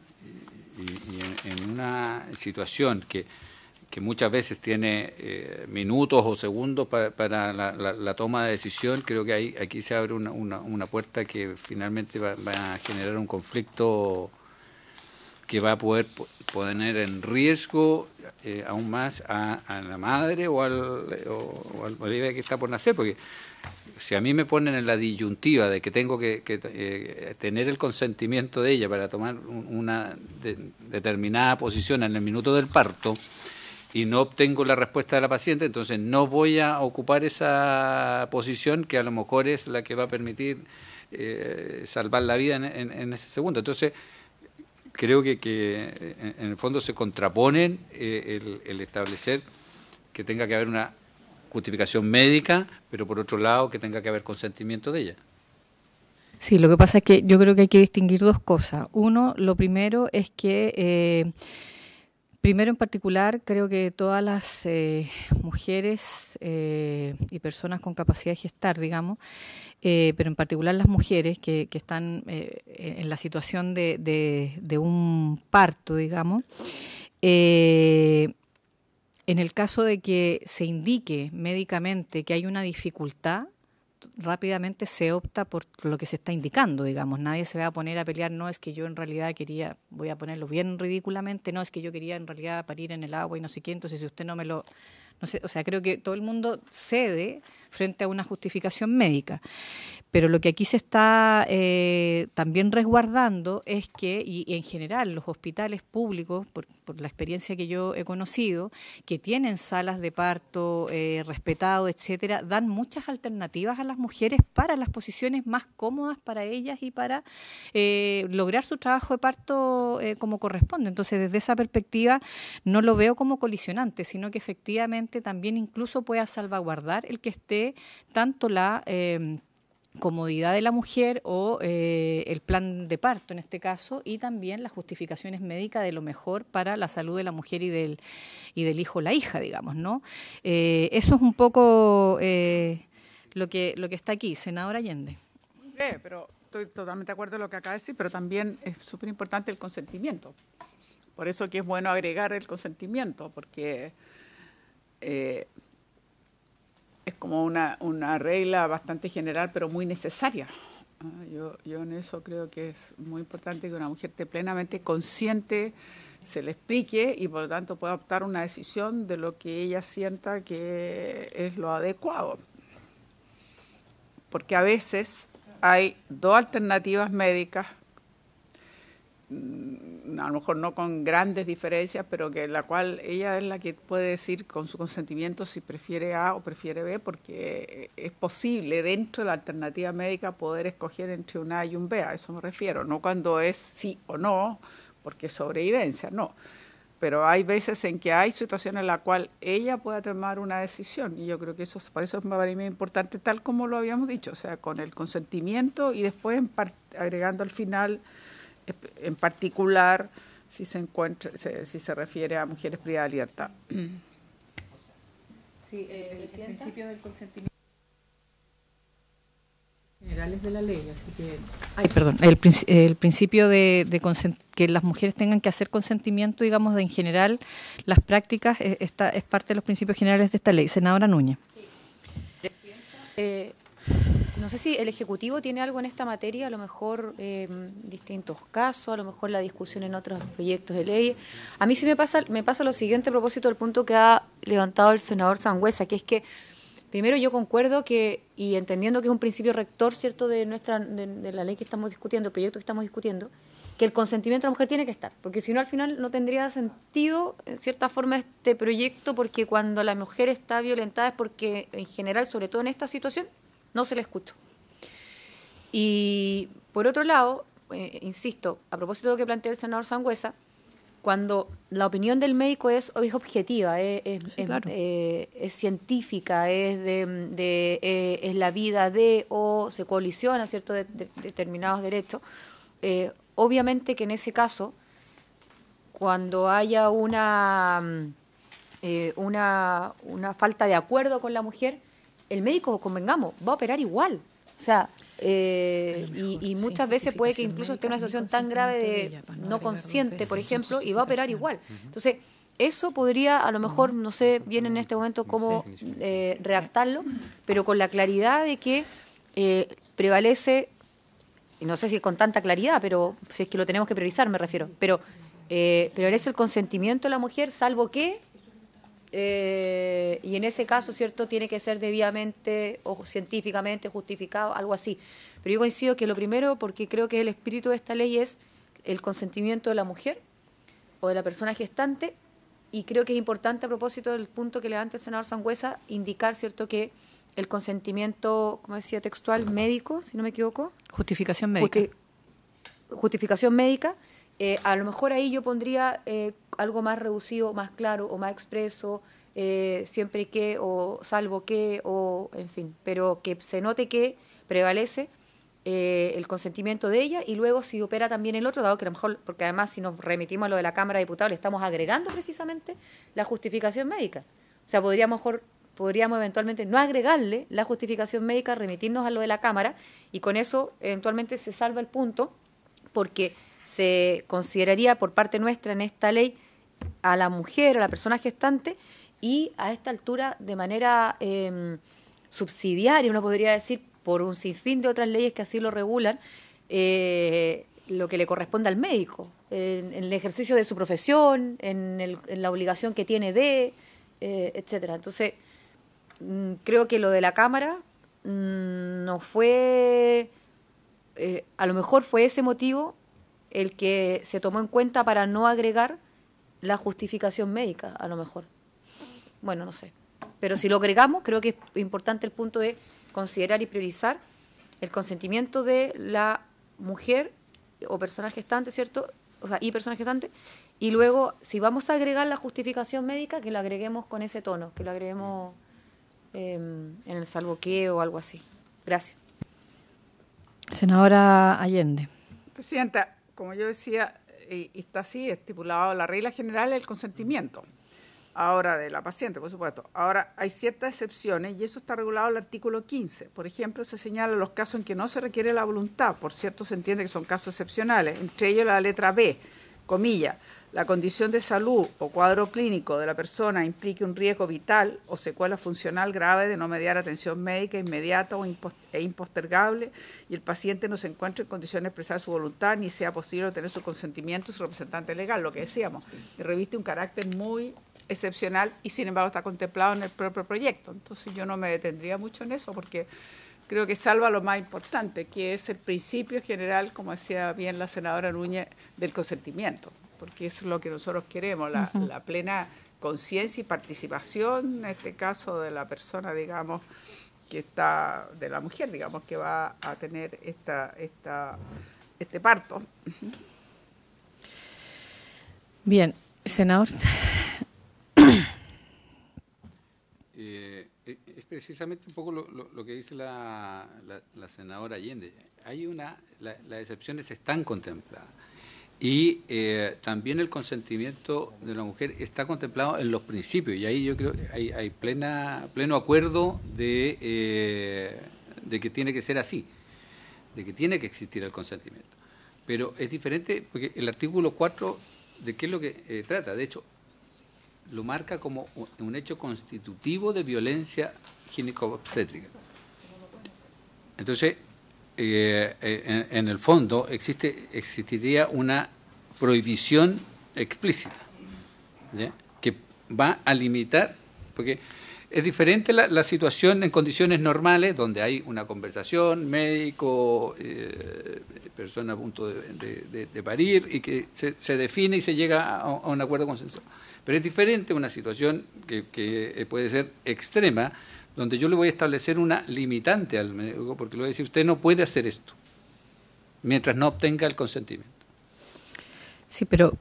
Y en una situación que muchas veces tiene minutos o segundos para la toma de decisión, creo que aquí se abre una puerta que finalmente va a generar un conflicto que va a poner en riesgo aún más a la madre o al bebé que está por nacer, porque si a mí me ponen en la disyuntiva de que tengo que tener el consentimiento de ella para tomar una determinada posición en el minuto del parto y no obtengo la respuesta de la paciente, entonces no voy a ocupar esa posición que a lo mejor es la que va a permitir salvar la vida en ese segundo. Entonces, creo que en el fondo se contraponen el establecer que tenga que haber una justificación médica, pero por otro lado que tenga que haber consentimiento de ella. Sí, lo que pasa es que yo creo que hay que distinguir dos cosas. Uno, lo primero es que, primero en particular, creo que todas las mujeres y personas con capacidad de gestar, digamos, pero en particular las mujeres que están en la situación de un parto, digamos, en el caso de que se indique médicamente que hay una dificultad, rápidamente se opta por lo que se está indicando, digamos. Nadie se va a poner a pelear, no es que yo en realidad quería, voy a ponerlo bien ridículamente, no es que yo quería en realidad parir en el agua y no sé qué, entonces si usted no me lo... No sé, o sea, creo que todo el mundo cede frente a una justificación médica. Pero lo que aquí se está también resguardando es que, y en general los hospitales públicos, por la experiencia que yo he conocido, que tienen salas de parto respetado, etcétera, dan muchas alternativas a las mujeres para las posiciones más cómodas para ellas y para lograr su trabajo de parto como corresponde. Entonces, desde esa perspectiva, no lo veo como colisionante, sino que efectivamente también incluso pueda salvaguardar el que esté tanto la comodidad de la mujer o el plan de parto en este caso, y también las justificaciones médicas de lo mejor para la salud de la mujer y del hijo o la hija, digamos, ¿no? Eso es un poco lo que está aquí, senadora Allende. Muy breve, pero estoy totalmente de acuerdo en lo que acaba de decir, pero también es súper importante el consentimiento. Por eso que es bueno agregar el consentimiento, porque es como una regla bastante general, pero muy necesaria. Yo en eso creo que es muy importante que una mujer esté plenamente consciente, se le explique y por lo tanto pueda optar una decisión de lo que ella sienta que es lo adecuado. Porque a veces hay dos alternativas médicas, a lo mejor no con grandes diferencias, pero que la cual ella es la que puede decir con su consentimiento si prefiere A o prefiere B, porque es posible dentro de la alternativa médica poder escoger entre un A y un B, a eso me refiero, no cuando es sí o no, porque es sobrevivencia, no. Pero hay veces en que hay situaciones en las cuales ella pueda tomar una decisión, y yo creo que eso, por eso es para mí importante, tal como lo habíamos dicho, o sea, con el consentimiento y después agregando al final, en particular, si se refiere a mujeres privadas de libertad. Sí, el principio del consentimiento generales de la ley, así que... Ay, perdón, el principio de que las mujeres tengan que hacer consentimiento, digamos, en general, las prácticas, es parte de los principios generales de esta ley. Senadora Núñez. Sí. No sé si el Ejecutivo tiene algo en esta materia, a lo mejor distintos casos, a lo mejor la discusión en otros proyectos de ley. A mí sí me pasa lo siguiente a propósito del punto que ha levantado el senador Sangüesa, que es que Primero, yo concuerdo que, y entendiendo que es un principio rector, ¿cierto?, de la ley que estamos discutiendo, el proyecto que estamos discutiendo, que el consentimiento de la mujer tiene que estar, porque si no, al final no tendría sentido, en cierta forma, este proyecto, porque cuando la mujer está violentada es porque, en general, sobre todo en esta situación, no se le escucha. Y, por otro lado, insisto, a propósito de lo que plantea el senador Sangüesa, cuando la opinión del médico es objetiva, claro, es científica, es la vida o se colisiona, ¿cierto?, de determinados derechos, obviamente que en ese caso, cuando haya una falta de acuerdo con la mujer, el médico, convengamos, va a operar igual. O sea, y muchas veces puede que incluso esté en una situación tan grave de no consciente, por ejemplo, y va a operar igual. Entonces, eso podría, a lo mejor, no sé bien en este momento cómo redactarlo, pero con la claridad de que prevalece, y no sé si con tanta claridad, pero si es que lo tenemos que priorizar, me refiero, pero prevalece el consentimiento de la mujer, salvo que y en ese caso, ¿cierto?, tiene que ser debidamente o científicamente justificado, algo así. Pero yo coincido que lo primero, porque creo que el espíritu de esta ley es el consentimiento de la mujer o de la persona gestante, y creo que es importante, a propósito del punto que levanta el senador Sangüesa, indicar, ¿cierto?, que el consentimiento, como decía textual, médico, si no me equivoco. Justificación médica. Justificación médica. A lo mejor ahí yo pondría algo más reducido, más claro o más expreso, siempre que, o salvo que, o en fin, pero que se note que prevalece el consentimiento de ella, y luego si opera también el otro, dado que a lo mejor, porque además si nos remitimos a lo de la Cámara de Diputados, le estamos agregando precisamente la justificación médica. O sea, podríamos eventualmente no agregarle la justificación médica, remitirnos a lo de la Cámara, y con eso eventualmente se salva el punto, porque se consideraría por parte nuestra en esta ley a la mujer, a la persona gestante, y a esta altura de manera subsidiaria, uno podría decir, por un sinfín de otras leyes que así lo regulan, lo que le corresponde al médico, en el ejercicio de su profesión, en la obligación que tiene etcétera. Entonces, creo que lo de la Cámara no fue, a lo mejor fue ese motivo el que se tomó en cuenta para no agregar la justificación médica, a lo mejor. Bueno, no sé. Pero si lo agregamos, creo que es importante el punto de considerar y priorizar el consentimiento de la mujer o persona gestante, ¿cierto? O sea, y persona gestante. Y luego, si vamos a agregar la justificación médica, que la agreguemos con ese tono, que lo agreguemos en el salvo que o algo así. Gracias. Senadora Allende. Presidenta, como yo decía, y está así estipulado, la regla general es el consentimiento. Ahora, de la paciente, por supuesto. Ahora, hay ciertas excepciones y eso está regulado en el artículo 15. Por ejemplo, se señalan los casos en que no se requiere la voluntad. Por cierto, se entiende que son casos excepcionales. Entre ellos la letra B, comilla, la condición de salud o cuadro clínico de la persona implique un riesgo vital o secuela funcional grave de no mediar atención médica inmediata e impostergable, y el paciente no se encuentre en condiciones de expresar su voluntad ni sea posible obtener su consentimiento de su representante legal, lo que decíamos, y reviste un carácter muy excepcional y sin embargo está contemplado en el propio proyecto. Entonces yo no me detendría mucho en eso porque creo que salva lo más importante, que es el principio general, como decía bien la senadora Núñez, del consentimiento, porque eso es lo que nosotros queremos, la plena conciencia y participación, en este caso de la persona, digamos, que está, de la mujer, digamos, que va a tener este parto. Bien, senador. Es precisamente un poco lo que dice la senadora Allende. Las excepciones están contempladas y también el consentimiento de la mujer está contemplado en los principios, y ahí yo creo que hay pleno acuerdo de que tiene que ser así, de que tiene que existir el consentimiento. Pero es diferente porque el artículo 4, ¿de qué es lo que trata? De hecho, lo marca como un hecho constitutivo de violencia gineco-obstétrica. Entonces, en el fondo existiría una prohibición explícita, ¿ya?, que va a limitar, porque Es diferente la situación en condiciones normales, donde hay una conversación, médico, persona a punto de parir, y que se define y se llega a un acuerdo consensuado. Pero es diferente una situación que puede ser extrema, donde yo le voy a establecer una limitante al médico, porque le voy a decir, usted no puede hacer esto, mientras no obtenga el consentimiento. Sí, pero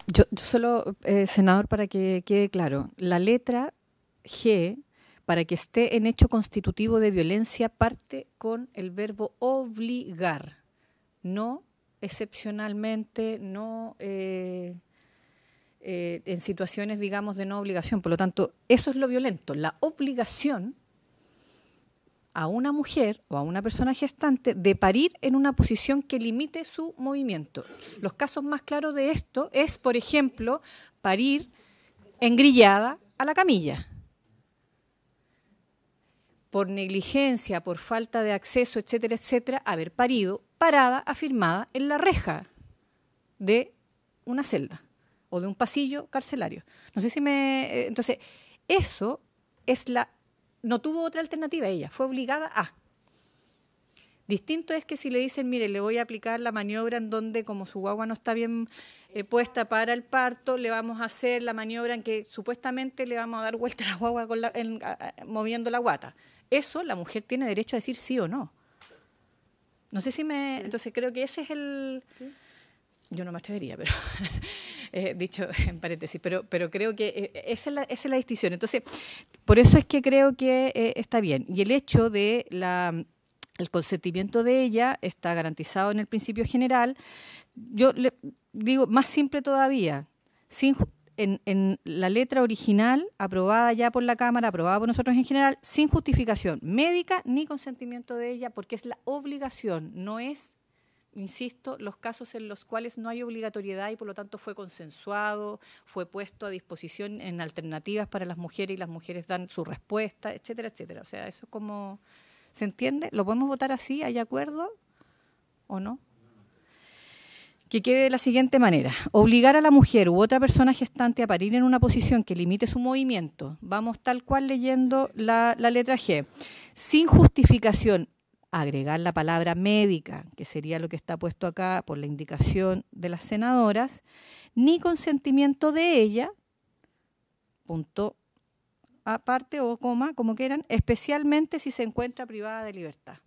yo solo, senador, para que quede claro, la letra G, para que esté en hecho constitutivo de violencia, parte con el verbo obligar, no excepcionalmente, no en situaciones, digamos, de no obligación. Por lo tanto, eso es lo violento, la obligación a una mujer o a una persona gestante de parir en una posición que limite su movimiento. Los casos más claros de esto es, por ejemplo, parir engrillada a la camilla. Por negligencia, por falta de acceso, etcétera, etcétera, haber parido parada, afirmada en la reja de una celda o de un pasillo carcelario. No sé si me... entonces, eso es la... No tuvo otra alternativa ella, fue obligada a. Distinto es que si le dicen, mire, le voy a aplicar la maniobra en donde, como su guagua no está bien puesta para el parto, le vamos a hacer la maniobra en que supuestamente le vamos a dar vuelta a la guagua con moviendo la guata. Eso la mujer tiene derecho a decir sí o no. No sé si me... Entonces creo que ese es el... Yo no me atrevería, pero dicho en paréntesis, pero creo que esa es la distinción. Entonces, por eso es que creo que está bien. Y el hecho de el consentimiento de ella está garantizado en el principio general. Yo le digo, más simple todavía, en la letra original, aprobada ya por la Cámara, aprobada por nosotros en general, sin justificación médica ni consentimiento de ella, porque es la obligación, no es, insisto, los casos en los cuales no hay obligatoriedad y por lo tanto fue consensuado, fue puesto a disposición en alternativas para las mujeres y las mujeres dan su respuesta, etcétera, etcétera. O sea, eso es como... ¿Se entiende? ¿Lo podemos votar así? ¿Hay acuerdo o no? Que quede de la siguiente manera. Obligar a la mujer u otra persona gestante a parir en una posición que limite su movimiento. Vamos tal cual leyendo la letra G. Sin justificación, agregar la palabra médica, que sería lo que está puesto acá por la indicación de las senadoras, ni consentimiento de ella, punto aparte o coma, como quieran, especialmente si se encuentra privada de libertad.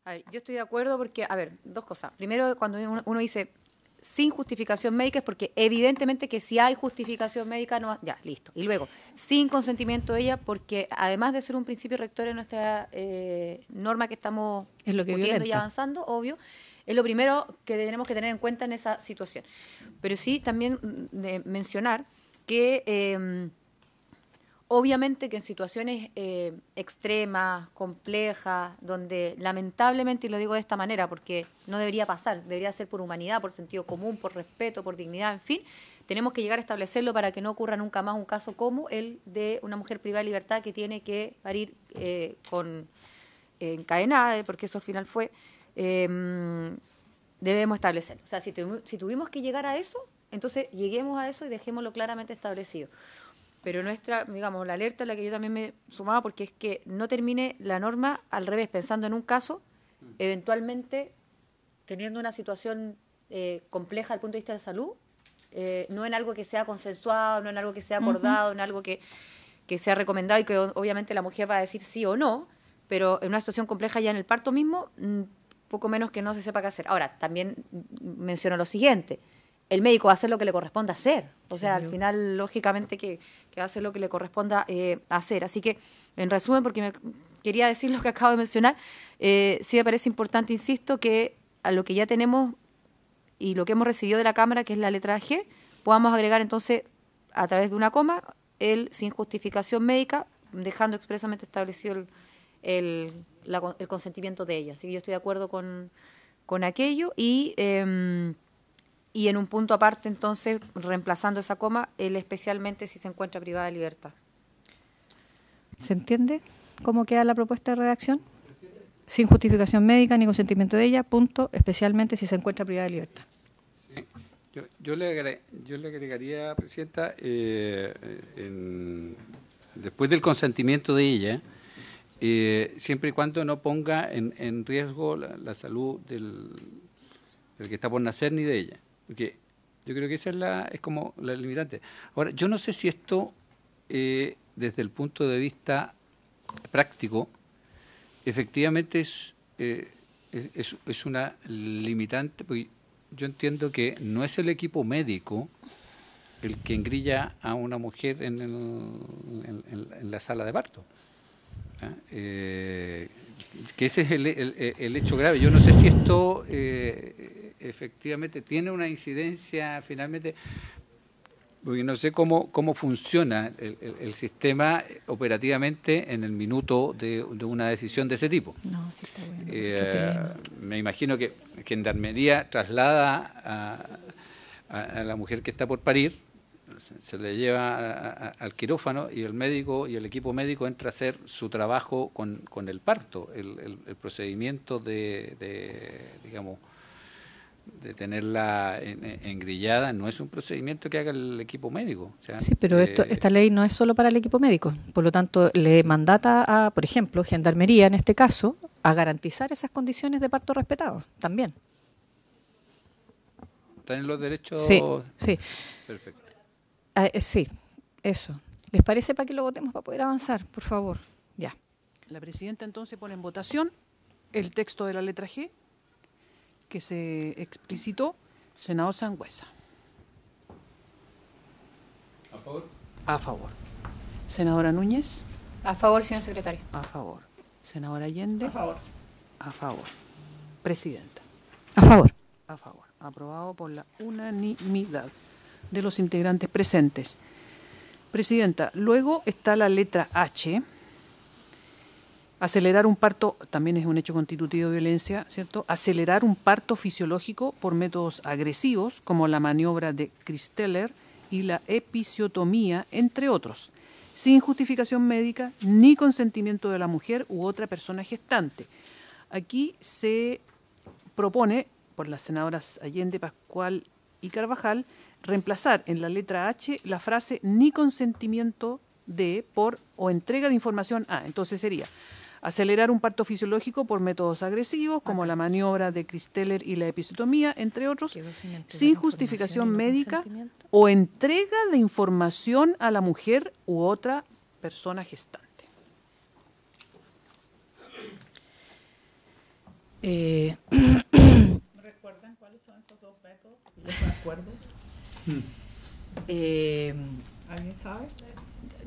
A ver, yo estoy de acuerdo porque, a ver, dos cosas. Primero, cuando uno dice sin justificación médica es porque evidentemente que si hay justificación médica, no, ya, listo. Y luego, sin consentimiento de ella, porque además de ser un principio rector en nuestra norma que estamos discutiendo y avanzando, obvio, es lo primero que tenemos que tener en cuenta en esa situación. Pero sí también mencionar que obviamente que en situaciones extremas, complejas, donde lamentablemente, y lo digo de esta manera porque no debería pasar, debería ser por humanidad, por sentido común, por respeto, por dignidad, en fin, tenemos que llegar a establecerlo para que no ocurra nunca más un caso como el de una mujer privada de libertad que tiene que parir encadenada, porque eso al final fue, debemos establecerlo. O sea, si tuvimos que llegar a eso, entonces lleguemos a eso y dejémoslo claramente establecido. Pero nuestra, digamos, la alerta a la que yo también me sumaba, porque es que no termine la norma al revés, pensando en un caso, eventualmente teniendo una situación compleja desde el punto de vista de salud, no en algo que sea consensuado, no en algo que sea acordado, en algo que sea recomendado y que obviamente la mujer va a decir sí o no, pero en una situación compleja ya en el parto mismo, poco menos que no se sepa qué hacer. Ahora, también menciono lo siguiente. El médico va a hacer lo que le corresponda hacer. O sea, al final, lógicamente, que va a hacer lo que le corresponda hacer. Así que, en resumen, porque me quería decir lo que acabo de mencionar, sí me parece importante, insisto, que a lo que ya tenemos y lo que hemos recibido de la Cámara, que es la letra G, podamos agregar entonces, a través de una coma, el sin justificación médica, dejando expresamente establecido el consentimiento de ella. Así que yo estoy de acuerdo con aquello y en un punto aparte, entonces, reemplazando esa coma, el especialmente si se encuentra privada de libertad. ¿Se entiende cómo queda la propuesta de redacción? Sin justificación médica ni consentimiento de ella, punto, especialmente si se encuentra privada de libertad. Sí. Yo le agregaría, Presidenta, después del consentimiento de ella, siempre y cuando no ponga en riesgo la salud del que está por nacer ni de ella. Porque yo creo que esa es como la limitante. Ahora, yo no sé si esto, desde el punto de vista práctico, efectivamente es una limitante, porque yo entiendo que no es el equipo médico el que engrilla a una mujer en la sala de parto. Que ese es el hecho grave. Yo no sé si esto efectivamente tiene una incidencia finalmente, porque no sé cómo funciona el sistema operativamente en el minuto de una decisión de ese tipo. No, sí está bueno. Me imagino que Gendarmería traslada a la mujer que está por parir, se le lleva al quirófano y el médico y el equipo médico entra a hacer su trabajo con el parto, el procedimiento digamos, de tenerla engrillada no es un procedimiento que haga el equipo médico. O sea, sí, pero esta ley no es solo para el equipo médico. Por lo tanto, le mandata a, por ejemplo, Gendarmería, en este caso, a garantizar esas condiciones de parto respetados también. ¿Tienen los derechos? Sí. Perfecto. Sí, eso. ¿Les parece para que lo votemos para poder avanzar? Por favor. Ya. La Presidenta entonces pone en votación el texto de la letra G que se explicitó. Senador Sangüesa. ¿A favor? A favor. Senadora Núñez. A favor, señor secretario. A favor. Senadora Allende. A favor. A favor. Presidenta. A favor. A favor. Aprobado por la unanimidad de los integrantes presentes. Presidenta, luego está la letra H. Acelerar un parto, también es un hecho constitutivo de violencia, ¿cierto? Acelerar un parto fisiológico por métodos agresivos, como la maniobra de Christeller y la episiotomía, entre otros, sin justificación médica ni consentimiento de la mujer u otra persona gestante. Aquí se propone, por las senadoras Allende, Pascual y Carvajal, reemplazar en la letra H la frase ni consentimiento de, por o entrega de información a. Entonces sería acelerar un parto fisiológico por métodos agresivos, como la maniobra de Christeller y la episiotomía, entre otros, sin justificación médica o entrega de información a la mujer u otra persona gestante. ¿Recuerdan cuáles son esos dos métodos? Yo me acuerdo. ¿Alguien sabe?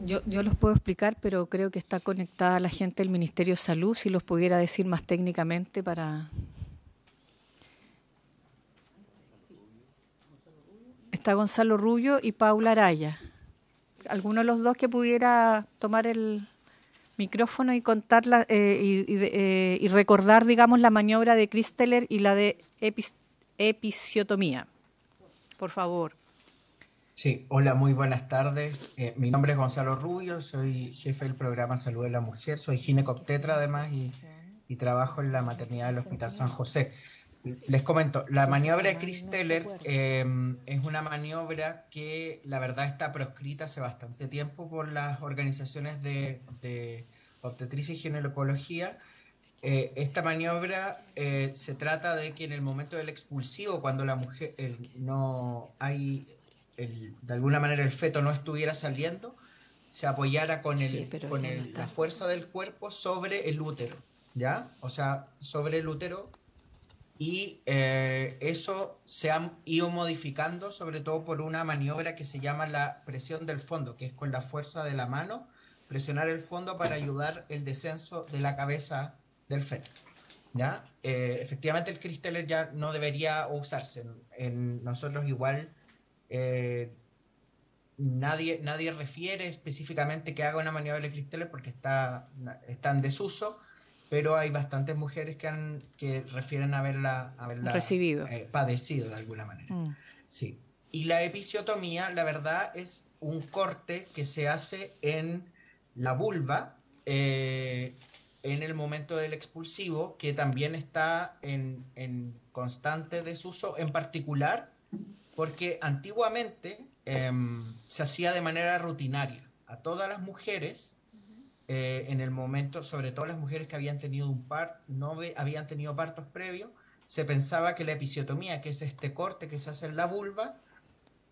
Yo los puedo explicar, pero creo que está conectada la gente del Ministerio de Salud, si los pudiera decir más técnicamente para... Está Gonzalo Rubio y Paula Araya. ¿Alguno de los dos que pudiera tomar el micrófono y contar y recordar, digamos, la maniobra de Christeller y la de episiotomía? Por favor. Sí, hola, muy buenas tardes. Mi nombre es Gonzalo Rubio, soy jefe del programa Salud de la Mujer, soy ginecobstetra además y trabajo en la maternidad del Hospital San José. Les comento, la maniobra de Christeller es una maniobra que la verdad está proscrita hace bastante tiempo por las organizaciones de obstetricia y ginecología. Esta maniobra se trata de que en el momento del expulsivo, cuando la mujer no hay... de alguna manera el feto no estuviera saliendo, se apoyara con la fuerza del cuerpo sobre el útero, ¿ya? O sea, sobre el útero, y eso se ha ido modificando sobre todo por una maniobra que se llama la presión del fondo, que es con la fuerza de la mano, presionar el fondo para ayudar el descenso de la cabeza del feto, ¿ya? Efectivamente el Christeller ya no debería usarse. Nosotros igual... nadie refiere específicamente que haga una maniobra de Christeller porque está en desuso, pero hay bastantes mujeres que refieren haberla recibido, padecido de alguna manera. Sí. Y la episiotomía, la verdad, es un corte que se hace en la vulva en el momento del expulsivo, que también está en constante desuso, en particular porque antiguamente se hacía de manera rutinaria. A todas las mujeres, en el momento, sobre todo las mujeres que habían tenido habían tenido partos previos, se pensaba que la episiotomía, que es este corte que se hace en la vulva,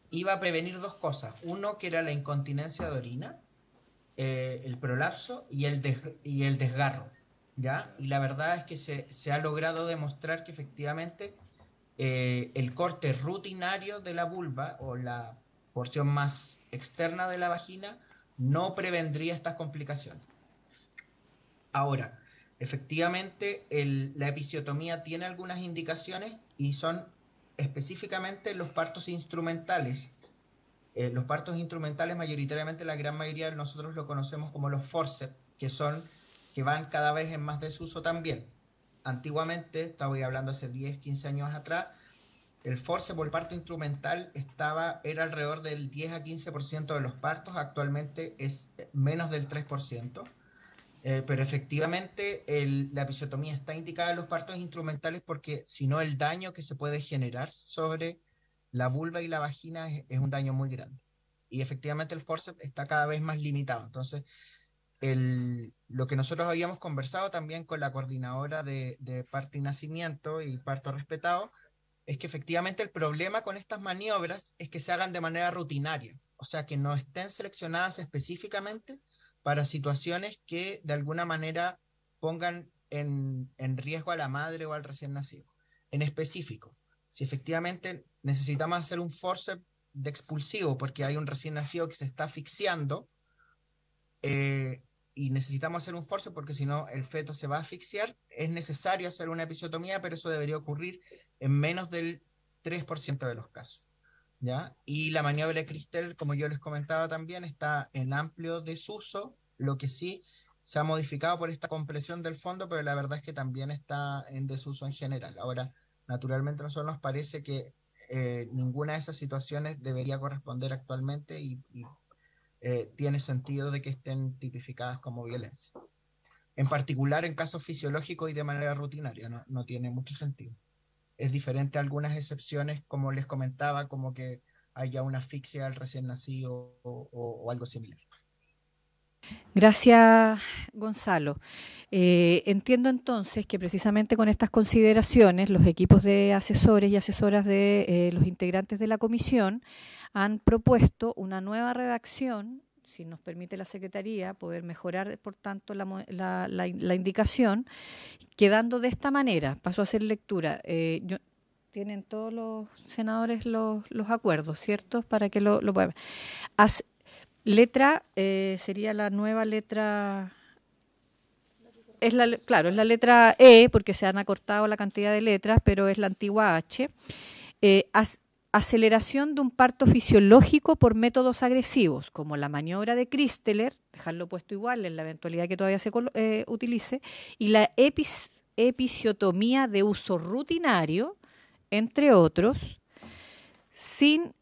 iba a prevenir dos cosas. Uno, que era la incontinencia de orina, el prolapso y el desgarro, ¿ya? Y la verdad es que se ha logrado demostrar que efectivamente el corte rutinario de la vulva o la porción más externa de la vagina no prevendría estas complicaciones. Ahora, efectivamente, la episiotomía tiene algunas indicaciones y son específicamente los partos instrumentales. Los partos instrumentales, mayoritariamente, la gran mayoría de nosotros lo conocemos como los forceps, que van cada vez en más desuso también. Antiguamente, estaba hablando hace 10, 15 años atrás, el forceps o el parto instrumental era alrededor del 10 a 15% de los partos, actualmente es menos del 3%. Pero efectivamente la episiotomía está indicada en los partos instrumentales porque si no el daño que se puede generar sobre la vulva y la vagina es un daño muy grande. Y efectivamente el forceps está cada vez más limitado. Entonces, lo que nosotros habíamos conversado también con la coordinadora de parto y nacimiento y parto respetado, es que efectivamente el problema con estas maniobras es que se hagan de manera rutinaria, o sea, que no estén seleccionadas específicamente para situaciones que de alguna manera pongan en riesgo a la madre o al recién nacido. En específico, si efectivamente necesitamos hacer un forceps de expulsivo porque hay un recién nacido que se está asfixiando, y necesitamos hacer un forceps porque si no el feto se va a asfixiar, es necesario hacer una episiotomía, pero eso debería ocurrir en menos del 3% de los casos, ¿ya? Y la maniobra de Christel, como yo les comentaba también, está en amplio desuso, lo que sí se ha modificado por esta compresión del fondo, pero la verdad es que también está en desuso en general. Ahora, naturalmente a nosotros nos parece que ninguna de esas situaciones debería corresponder actualmente y tiene sentido de que estén tipificadas como violencia. En particular en casos fisiológicos y de manera rutinaria, no tiene mucho sentido. Es diferente a algunas excepciones, como les comentaba, como que haya una asfixia al recién nacido o algo similar. Gracias, Gonzalo. Entiendo entonces que precisamente con estas consideraciones los equipos de asesores y asesoras de los integrantes de la comisión han propuesto una nueva redacción, si nos permite la Secretaría, poder mejorar, por tanto, la indicación, quedando de esta manera. Paso a hacer lectura. Tienen todos los senadores los acuerdos, ¿cierto? Para que lo puedan. Letra sería la nueva letra, claro, es la letra E, porque se han acortado la cantidad de letras, pero es la antigua H. Aceleración de un parto fisiológico por métodos agresivos, como la maniobra de Christeler, dejarlo puesto igual en la eventualidad que todavía se utilice, y la episiotomía de uso rutinario, entre otros, sin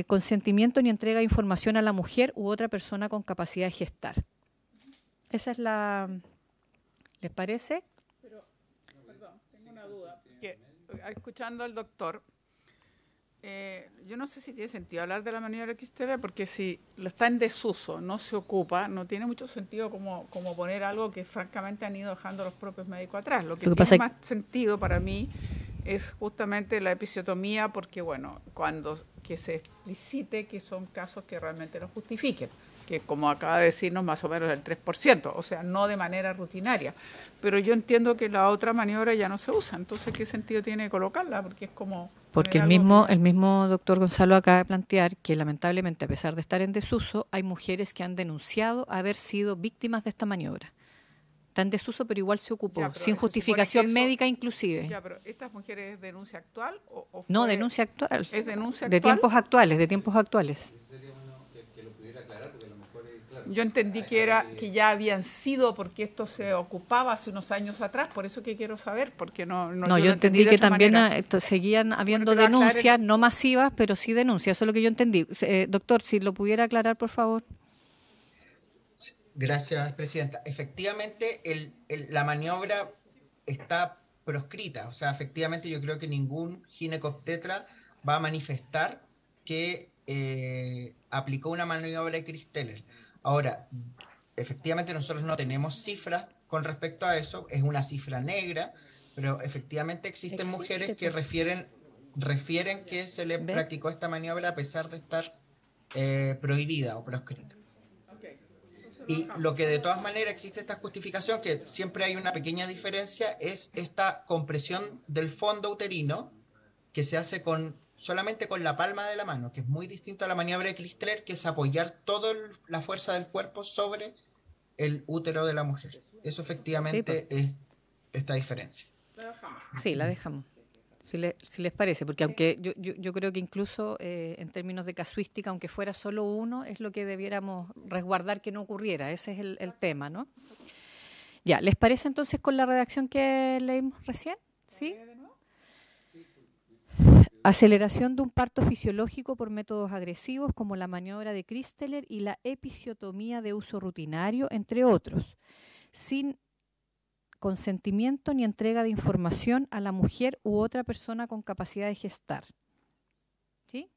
consentimiento ni entrega de información a la mujer u otra persona con capacidad de gestar. Esa es la... ¿Les parece? Pero, perdón, tengo una duda. Que, escuchando al doctor, yo no sé si tiene sentido hablar de la maniobra Christeler, porque si lo está en desuso, no se ocupa, no tiene mucho sentido como poner algo que francamente han ido dejando los propios médicos atrás. Lo que tiene más sentido para mí es justamente la episiotomía, porque bueno, cuando que se explicite que son casos que realmente lo justifiquen, que como acaba de decirnos más o menos el 3%, o sea, no de manera rutinaria. Pero yo entiendo que la otra maniobra ya no se usa, entonces ¿qué sentido tiene colocarla? Porque es como... Porque el mismo doctor Gonzalo acaba de plantear que lamentablemente, a pesar de estar en desuso, hay mujeres que han denunciado haber sido víctimas de esta maniobra. Está en desuso, pero igual se ocupó, ya, sin justificación médica inclusive. Ya, pero ¿estas mujeres es denuncia actual o fue... No, denuncia actual. ¿Es denuncia actual? De tiempos actuales. Yo entendí que ya habían sido, porque esto se ocupaba hace unos años atrás, por eso que quiero saber, porque no yo entendí que también seguían habiendo denuncias, no masivas, pero sí denuncias, eso es lo que yo entendí. Doctor, si lo pudiera aclarar, por favor. Gracias, Presidenta. Efectivamente, la maniobra está proscrita. O sea, efectivamente yo creo que ningún ginecobstetra va a manifestar que aplicó una maniobra de Christeller. Ahora, efectivamente nosotros no tenemos cifras con respecto a eso, es una cifra negra, pero efectivamente existen mujeres que refieren que se le practicó esta maniobra a pesar de estar prohibida o proscrita. Y lo que de todas maneras existe esta justificación, que siempre hay una pequeña diferencia, es esta compresión del fondo uterino que se hace solamente con la palma de la mano, que es muy distinto a la maniobra de Christeller, que es apoyar toda la fuerza del cuerpo sobre el útero de la mujer. Eso efectivamente es esta diferencia. Sí, la dejamos. Si les parece, porque aunque yo creo que incluso en términos de casuística, aunque fuera solo uno, es lo que debiéramos resguardar que no ocurriera. Ese es el tema, ¿no? Ya, ¿les parece entonces con la redacción que leímos recién? ¿Sí? Aceleración de un parto fisiológico por métodos agresivos como la maniobra de Christeller y la episiotomía de uso rutinario, entre otros, sin consentimiento ni entrega de información a la mujer u otra persona con capacidad de gestar. ¿Sí?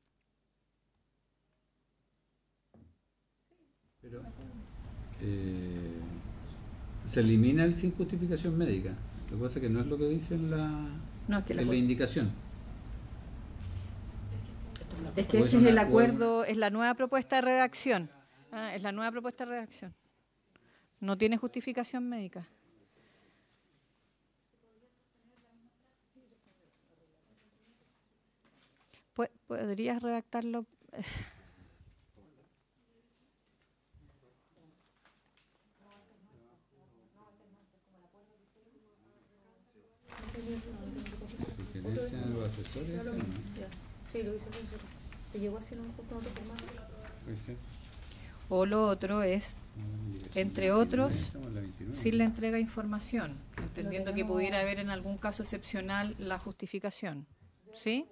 Pero se elimina el sin justificación médica. Lo que pasa es que no es lo que dice en la indicación. Es que este es el acuerdo, es la nueva propuesta de redacción. Es la nueva propuesta de redacción. No tiene justificación médica. ¿Podrías redactarlo? ¿Sugerencia de los asesores? Sí, lo hice el profesor. ¿Te llegó así con otro formato? O lo otro es, entre otros, sin la entrega de información, entendiendo que pudiera haber en algún caso excepcional la justificación. ¿Sí?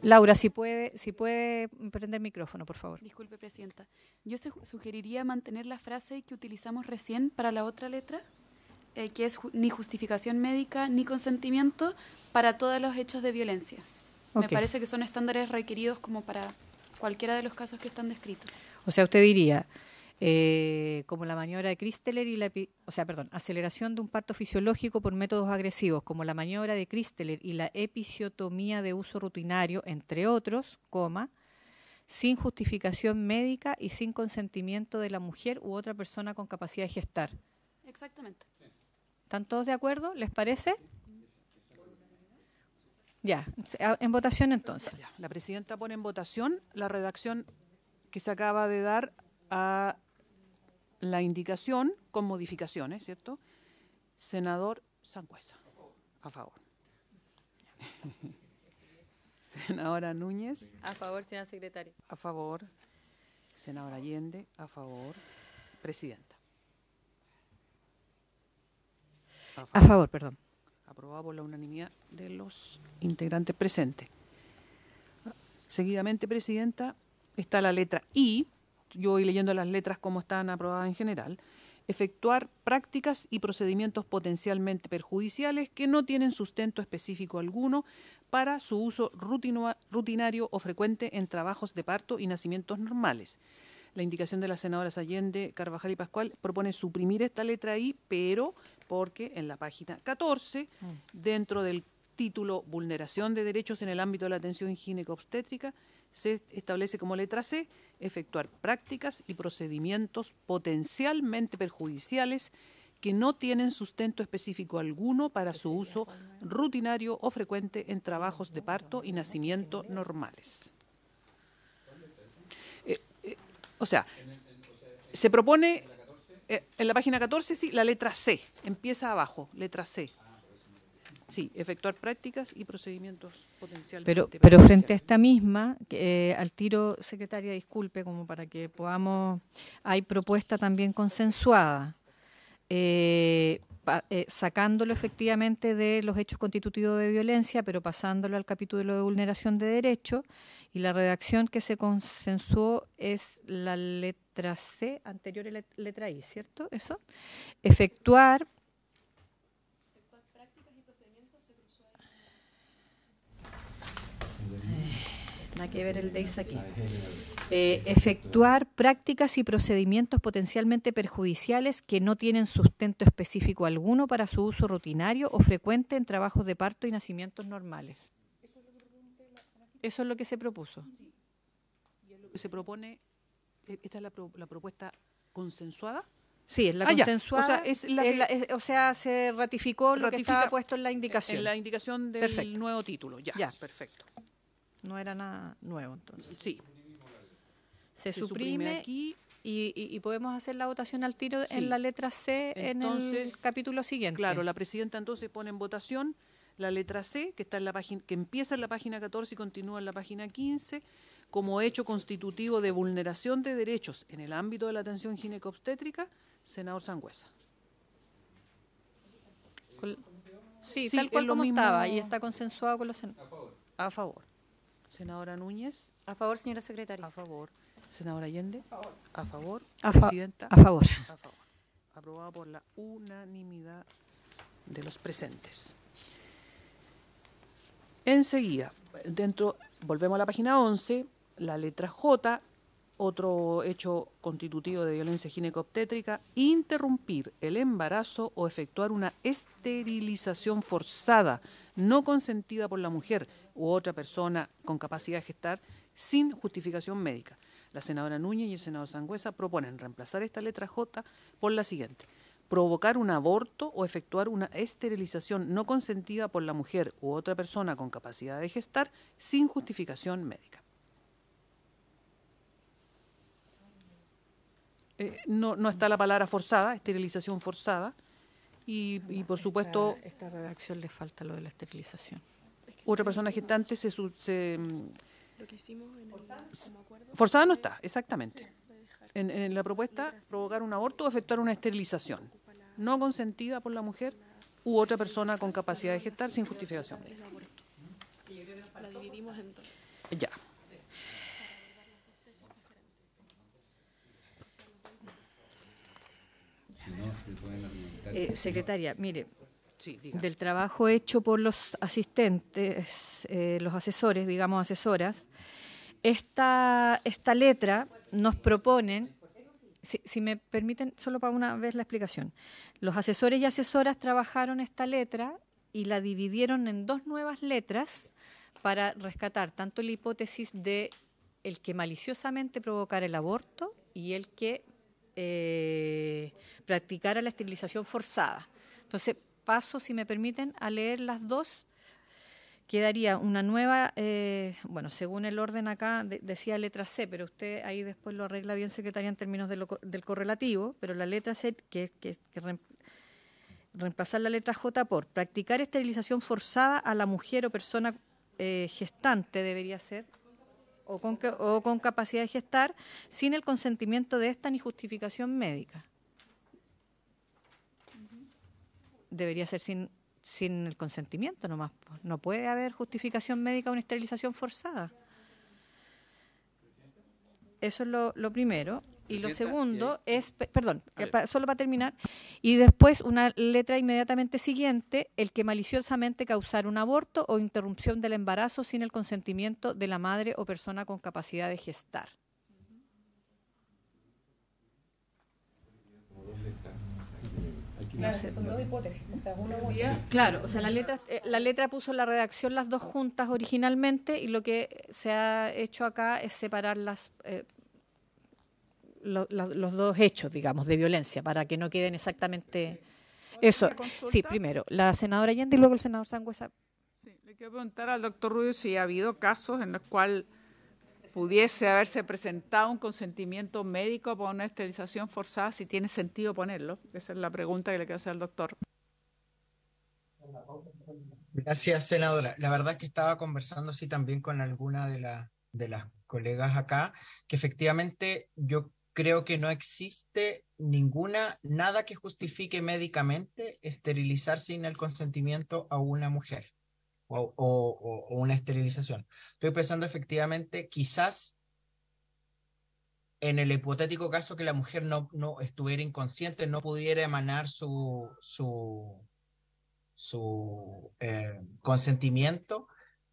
Laura, si puede prender el micrófono, por favor. Disculpe, Presidenta. Yo sugeriría mantener la frase que utilizamos recién para la otra letra, que es ni justificación médica ni consentimiento para todos los hechos de violencia. Me parece que son estándares requeridos como para cualquiera de los casos que están descritos. O sea, usted diría, como la maniobra de Christeller y aceleración de un parto fisiológico por métodos agresivos, como la maniobra de Christeller y la episiotomía de uso rutinario, entre otros, sin justificación médica y sin consentimiento de la mujer u otra persona con capacidad de gestar. Exactamente. ¿Están todos de acuerdo? ¿Les parece? Ya, en votación entonces. La Presidenta pone en votación la redacción que se acaba de dar a la indicación con modificaciones, ¿cierto? Senador Sangüesa, a favor. Senadora Núñez. A favor, señora secretaria. A favor. Senadora Allende, a favor. Presidenta. A favor, perdón. Aprobado por la unanimidad de los integrantes presentes. Seguidamente, Presidenta, está la letra I. Yo voy leyendo las letras como están aprobadas en general. Efectuar prácticas y procedimientos potencialmente perjudiciales que no tienen sustento específico alguno para su uso rutinario o frecuente en trabajos de parto y nacimientos normales. La indicación de las senadoras Allende, Carvajal y Pascual propone suprimir esta letra I, pero porque en la página 14, dentro del título Vulneración de derechos en el ámbito de la atención gineco-obstétrica, se establece como letra C, efectuar prácticas y procedimientos potencialmente perjudiciales que no tienen sustento específico alguno para su uso rutinario o frecuente en trabajos de parto y nacimiento normales. O sea, se propone en la página 14, sí, la letra C, empieza abajo, letra C. Sí, efectuar prácticas y procedimientos potencialmente. Pero frente a esta misma, al tiro, secretaria, disculpe, como para que podamos, hay propuesta también consensuada, sacándolo efectivamente de los hechos constitutivos de violencia, pero pasándolo al capítulo de vulneración de derechos, y la redacción que se consensuó es la letra C, anterior a la letra I, ¿cierto? ¿Eso? Efectuar prácticas y procedimientos sexuales. Nada que ver el DEIS aquí. Efectuar prácticas y procedimientos potencialmente perjudiciales que no tienen sustento específico alguno para su uso rutinario o frecuente en trabajos de parto y nacimientos normales. Eso es lo que se propuso. ¿Y es lo que se propone? ¿Esta es la propuesta consensuada? Sí, es la consensuada. O sea, se ratificó lo que estaba puesto en la indicación. En la indicación del nuevo título. Ya, perfecto. No era nada nuevo, entonces. Sí. Se suprime aquí y podemos hacer la votación al tiro en la letra C entonces, en el capítulo siguiente. Claro, la presidenta entonces pone en votación la letra C, que está en la página, que empieza en la página 14 y continúa en la página 15, como hecho constitutivo de vulneración de derechos en el ámbito de la atención gineco-obstétrica, senador Sangüesa. Sí, tal cual como estaba, y está consensuado con los senadores. A favor. Senadora Núñez. A favor, señora secretaria. A favor. Senadora Allende. A favor. Presidenta. A favor. A favor. Aprobado por la unanimidad de los presentes. Enseguida, volvemos a la página 11, la letra J, otro hecho constitutivo de violencia gineco-obstétrica, interrumpir el embarazo o efectuar una esterilización forzada no consentida por la mujer u otra persona con capacidad de gestar sin justificación médica. La senadora Núñez y el senador Sangüesa proponen reemplazar esta letra J por la siguiente: provocar un aborto o efectuar una esterilización no consentida por la mujer u otra persona con capacidad de gestar sin justificación médica. No está la palabra forzada, esterilización forzada, y por supuesto... Esta redacción le falta lo de la esterilización. Otra persona gestante Lo que hicimos como acuerdo. Forzada no está, exactamente. En la propuesta, provocar un aborto o efectuar una esterilización no consentida por la mujer u otra persona con capacidad de gestar sin justificación médica. La dividimos en dos. Ya. Secretaria, mire, sí, del trabajo hecho por los asistentes, los asesores, digamos asesoras, esta letra nos proponen, si me permiten, solo para una vez la explicación, los asesores y asesoras trabajaron esta letra y la dividieron en dos nuevas letras para rescatar tanto la hipótesis de el que maliciosamente provocara el aborto y el que practicara la esterilización forzada. Entonces, paso, si me permiten, a leer las dos. Quedaría una nueva, según el orden acá decía letra C, pero usted ahí después lo arregla bien, secretaria, en términos del correlativo, pero la letra C, que reemplazar la letra J por practicar esterilización forzada a la mujer o persona gestante debería ser, o con capacidad de gestar, sin el consentimiento de esta ni justificación médica. Debería ser sin el consentimiento nomás. No puede haber justificación médica a una esterilización forzada. Eso es lo primero. Y lo segundo es, solo para terminar, y después una letra inmediatamente siguiente, el que maliciosamente causar un aborto o interrupción del embarazo sin el consentimiento de la madre o persona con capacidad de gestar. Claro, son dos hipótesis. O sea, claro, o sea, la letra puso la redacción las dos juntas originalmente y lo que se ha hecho acá es separar los dos hechos, digamos, de violencia, para que no queden exactamente eso. Sí, primero, la senadora Allende y luego el senador Sangüesa. Sí, le quiero preguntar al doctor Rubio si ha habido casos en los cuales pudiese haberse presentado un consentimiento médico por una esterilización forzada, si tiene sentido ponerlo. Esa es la pregunta que le quiero hacer al doctor. Gracias, senadora. La verdad es que estaba conversando también con alguna de las colegas acá, que efectivamente yo creo que no existe nada que justifique médicamente esterilizar sin el consentimiento a una mujer o una esterilización. Estoy pensando efectivamente, quizás en el hipotético caso que la mujer no estuviera inconsciente, no pudiera emanar su consentimiento,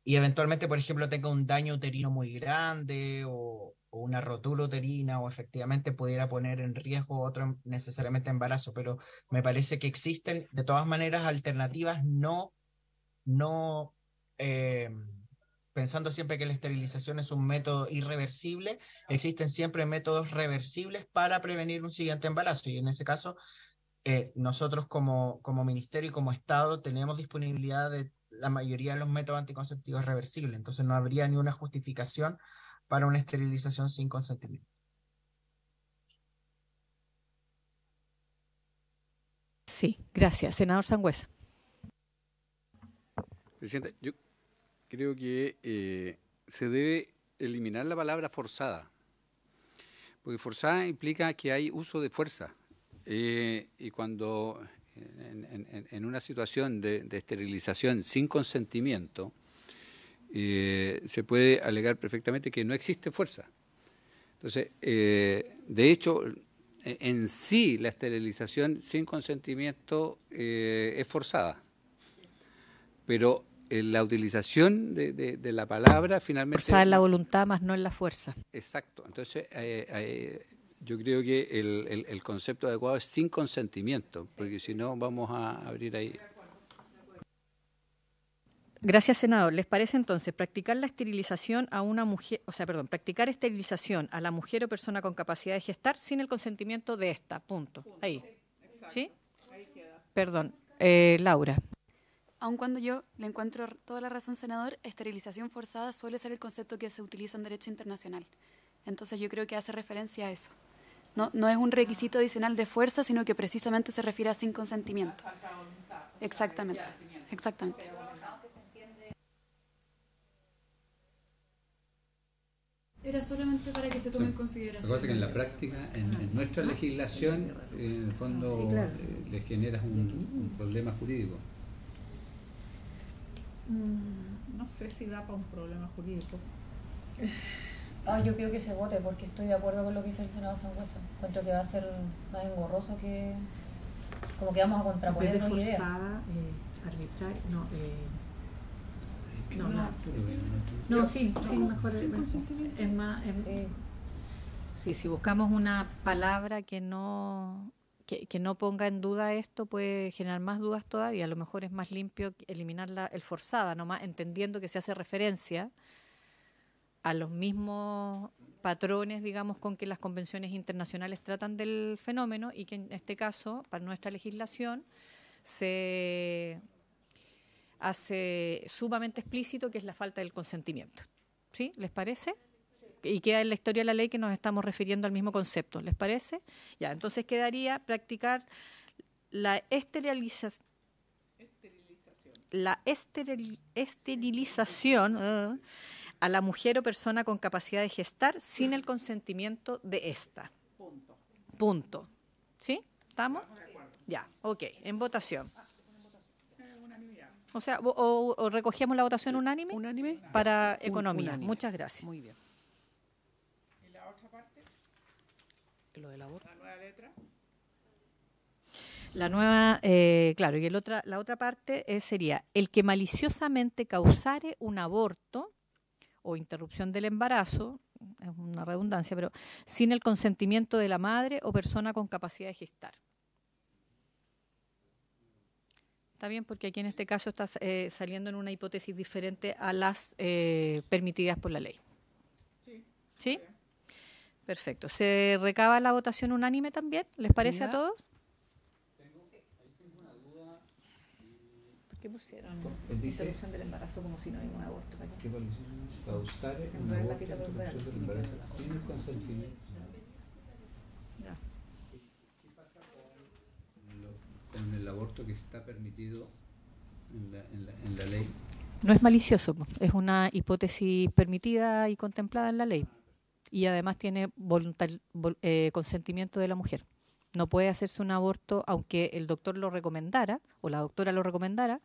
y eventualmente, por ejemplo, tenga un daño uterino muy grande o una rotura uterina o efectivamente pudiera poner en riesgo otro necesariamente embarazo, pero me parece que existen de todas maneras alternativas no pensando siempre que la esterilización es un método irreversible, existen siempre métodos reversibles para prevenir un siguiente embarazo y en ese caso nosotros como ministerio y como Estado tenemos disponibilidad de la mayoría de los métodos anticonceptivos reversibles, entonces no habría ni una justificación para una esterilización sin consentimiento. Sí, gracias. Senador Sangüesa. Presidenta, yo creo que se debe eliminar la palabra forzada, porque forzada implica que hay uso de fuerza. Y cuando en una situación de esterilización sin consentimiento, se puede alegar perfectamente que no existe fuerza. Entonces, de hecho, en sí la esterilización sin consentimiento es forzada, pero la utilización de la palabra finalmente... Forzada en la voluntad, más no en la fuerza. Exacto. Entonces, yo creo que el concepto adecuado es sin consentimiento, porque si no vamos a abrir ahí. Gracias, senador. ¿Les parece entonces practicar la esterilización a una mujer, practicar esterilización a la mujer o persona con capacidad de gestar sin el consentimiento de esta? Punto. Ahí. ¿Sí? Perdón. Laura. Aun cuando yo le encuentro toda la razón, senador, esterilización forzada suele ser el concepto que se utiliza en derecho internacional. Entonces yo creo que hace referencia a eso. No es un requisito adicional de fuerza, sino que precisamente se refiere a sin consentimiento. Exactamente. Exactamente. Era solamente para que se tome en consideración. Lo que pasa es que en la práctica, en nuestra legislación, en el fondo, sí, claro, le generas un problema jurídico. No sé si da para un problema jurídico. Yo pido que se vote porque estoy de acuerdo con lo que dice el senador Sangüesa. Encuentro que va a ser más engorroso que... como que vamos a contraponer dos ideas. Arbitraria, sí, mejor es más... Sí, si buscamos una palabra que no ponga en duda esto, puede generar más dudas todavía. A lo mejor es más limpio eliminar el forzada, nomás entendiendo que se hace referencia a los mismos patrones, digamos, con que las convenciones internacionales tratan del fenómeno y que en este caso, para nuestra legislación, se hace sumamente explícito que es la falta del consentimiento. ¿Sí? ¿Les parece? Y queda en la historia de la ley que nos estamos refiriendo al mismo concepto. ¿Les parece? Ya, entonces quedaría practicar la esterilización a la mujer o persona con capacidad de gestar sin el consentimiento de ésta. Punto. ¿Sí? ¿Estamos? Ya, ok. En votación. O sea, o recogíamos la votación unánime. ¿Unánime? Para economía. Unánime. Muchas gracias. Muy bien. ¿Y la otra parte? Lo del aborto. ¿La nueva letra? La nueva, claro, y la otra parte sería el que maliciosamente causare un aborto o interrupción del embarazo, es una redundancia, pero sin el consentimiento de la madre o persona con capacidad de gestar. Está bien, porque aquí en este caso está saliendo en una hipótesis diferente a las permitidas por la ley. Sí. ¿Sí? Perfecto. ¿Se recaba la votación unánime también? ¿Les parece a todos? Ahí tengo una duda. ¿Por qué pusieron interrupción del embarazo como si no hay un aborto? ¿Qué causar un aborto, interrupción del embarazo sin el consentimiento? Con el aborto que está permitido en la ley. No es malicioso, es una hipótesis permitida y contemplada en la ley. Y además tiene consentimiento de la mujer. No puede hacerse un aborto, aunque el doctor lo recomendara, o la doctora lo recomendara,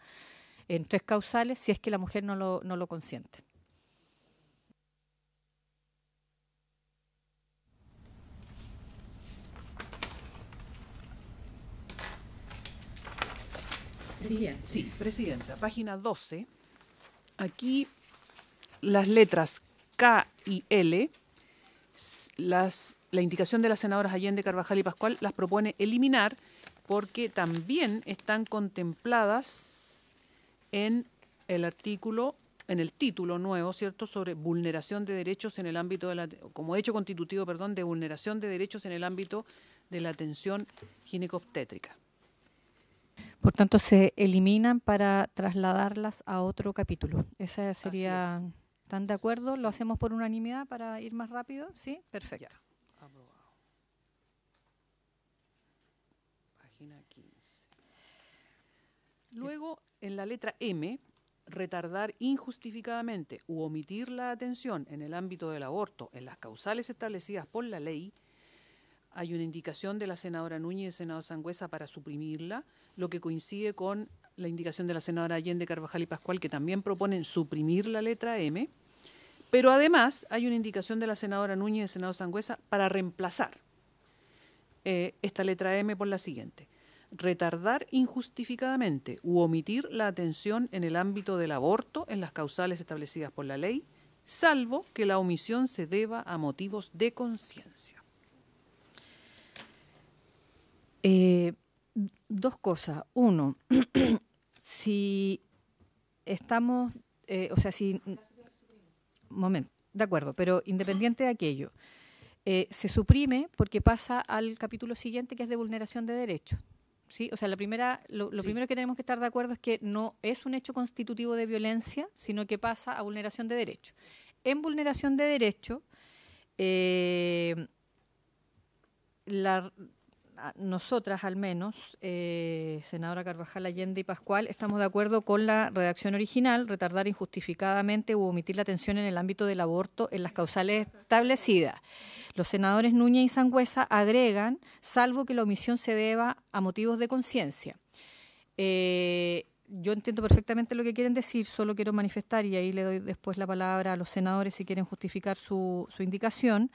en 3 causales, si es que la mujer no lo consiente. Sí, presidenta, página 12. Aquí las letras K y L, la indicación de las senadoras Allende, Carvajal y Pascual las propone eliminar porque también están contempladas en el artículo, en el título nuevo, ¿cierto?, sobre vulneración de derechos en el ámbito de la, como hecho constitutivo, perdón, de vulneración de derechos en el ámbito de la atención ginecobstétrica. Por tanto, se eliminan para trasladarlas a otro capítulo. Esa sería... ¿Están de acuerdo? ¿Lo hacemos por unanimidad para ir más rápido? ¿Sí? Perfecto. Ya. Aprobado. Página 15. Luego, en la letra M, retardar injustificadamente u omitir la atención en el ámbito del aborto en las causales establecidas por la ley, hay una indicación de la senadora Núñez y del senador Sangüesa para suprimirla, lo que coincide con la indicación de la senadora Allende, Carvajal y Pascual, que también proponen suprimir la letra M, pero además hay una indicación de la senadora Núñez y del senador Sangüesa para reemplazar esta letra M por la siguiente: retardar injustificadamente u omitir la atención en el ámbito del aborto en las causales establecidas por la ley, salvo que la omisión se deba a motivos de conciencia. Dos cosas. Uno, si estamos, momento, de acuerdo, pero independiente de aquello, se suprime porque pasa al capítulo siguiente, que es de vulneración de derechos. ¿Sí? O sea, lo primero que tenemos que estar de acuerdo es que no es un hecho constitutivo de violencia, sino que pasa a vulneración de derechos. En vulneración de derechos, nosotras al menos, senadora Carvajal, Allende y Pascual, estamos de acuerdo con la redacción original: retardar injustificadamente u omitir la atención en el ámbito del aborto en las causales establecidas. Los senadores Núñez y Sangüesa agregan, salvo que la omisión se deba a motivos de conciencia. Yo entiendo perfectamente lo que quieren decir, solo quiero manifestar, y ahí le doy después la palabra a los senadores si quieren justificar su indicación,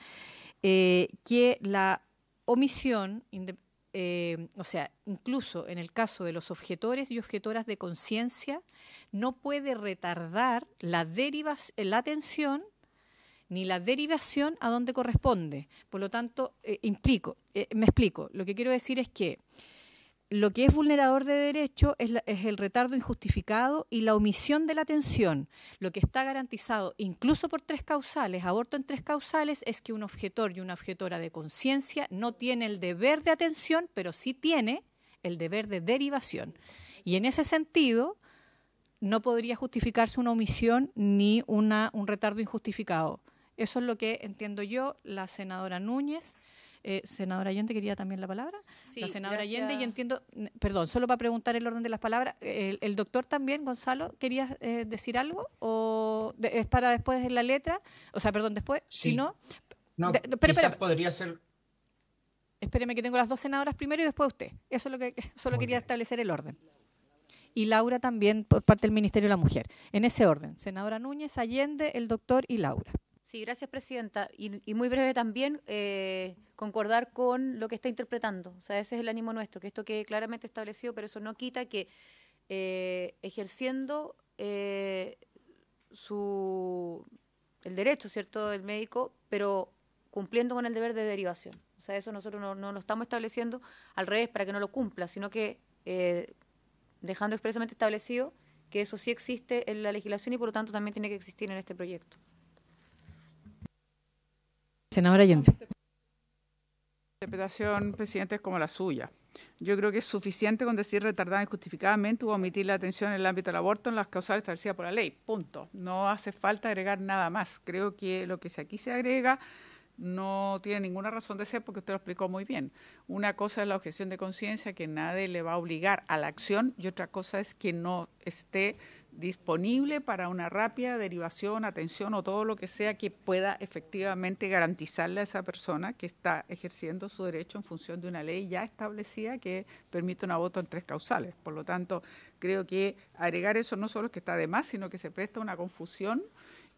que la omisión, incluso en el caso de los objetores y objetoras de conciencia, no puede retardar la atención ni la derivación a donde corresponde. Por lo tanto, me explico. Lo que quiero decir es que lo que es vulnerador de derecho es el retardo injustificado y la omisión de la atención. Lo que está garantizado, incluso por 3 causales, aborto en 3 causales, es que un objetor y una objetora de conciencia no tiene el deber de atención, pero sí tiene el deber de derivación. Y en ese sentido, no podría justificarse una omisión ni un retardo injustificado. Eso es lo que entiendo yo. La senadora Núñez... senadora Allende, ¿quería también la palabra? Sí, la senadora gracias. Allende, y entiendo, perdón, solo para preguntar el orden de las palabras, el doctor también, Gonzalo, ¿querías decir algo? ¿O es para después en la letra? O sea, perdón, después, sí. Si no... Quizás podría ser... Espéreme que tengo las 2 senadoras primero y después usted. Eso es lo que solo quería establecer el orden. Y Laura también por parte del Ministerio de la Mujer. En ese orden, senadora Núñez, Allende, el doctor y Laura. Sí, gracias, presidenta. Y muy breve también, concordar con lo que está interpretando. O sea, ese es el ánimo nuestro, que esto quede claramente establecido, pero eso no quita que ejerciendo el derecho, ¿cierto?, del médico, pero cumpliendo con el deber de derivación. O sea, eso nosotros no lo estamos estableciendo al revés para que no lo cumpla, sino que dejando expresamente establecido que eso sí existe en la legislación y por lo tanto también tiene que existir en este proyecto. Senadora Allende. La interpretación, presidente, es como la suya. Yo creo que es suficiente con decir retardar injustificadamente u omitir la atención en el ámbito del aborto en las causales establecidas por la ley. Punto. No hace falta agregar nada más. Creo que lo que aquí se agrega no tiene ninguna razón de ser porque usted lo explicó muy bien. Una cosa es la objeción de conciencia, que nadie le va a obligar a la acción, y otra cosa es que no esté disponible para una rápida derivación, atención o todo lo que sea que pueda efectivamente garantizarle a esa persona que está ejerciendo su derecho en función de una ley ya establecida que permite un aborto en 3 causales. Por lo tanto, creo que agregar eso no solo es que está de más, sino que se presta una confusión,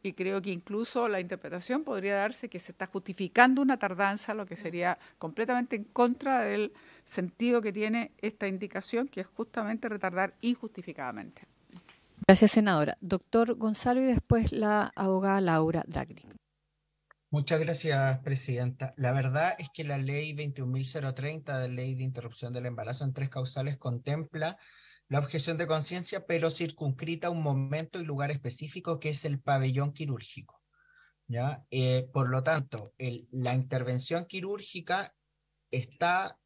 y creo que incluso la interpretación podría darse que se está justificando una tardanza, lo que sería completamente en contra del sentido que tiene esta indicación, que es justamente retardar injustificadamente. Gracias, senadora. Doctor Gonzalo y después la abogada Laura Dragnik. Muchas gracias, presidenta. La verdad es que la ley 21.030 de ley de interrupción del embarazo en 3 causales contempla la objeción de conciencia, pero circunscrita a un momento y lugar específico que es el pabellón quirúrgico, ¿ya? Por lo tanto, la intervención quirúrgica está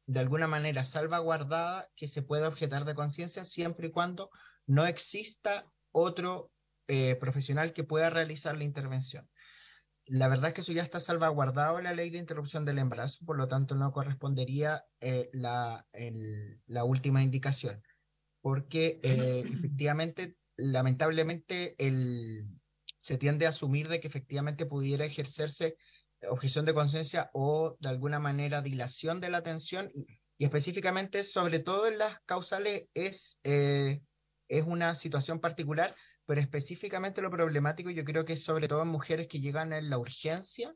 de alguna manera salvaguardada que se pueda objetar de conciencia siempre y cuando no exista otro profesional que pueda realizar la intervención. La verdad es que eso ya está salvaguardado en la ley de interrupción del embarazo, por lo tanto no correspondería la última indicación, porque efectivamente, lamentablemente, se tiende a asumir de que efectivamente pudiera ejercerse objeción de conciencia o de alguna manera dilación de la atención, y específicamente, sobre todo en las causales, es una situación particular, pero específicamente lo problemático yo creo que es sobre todo en mujeres que llegan a la urgencia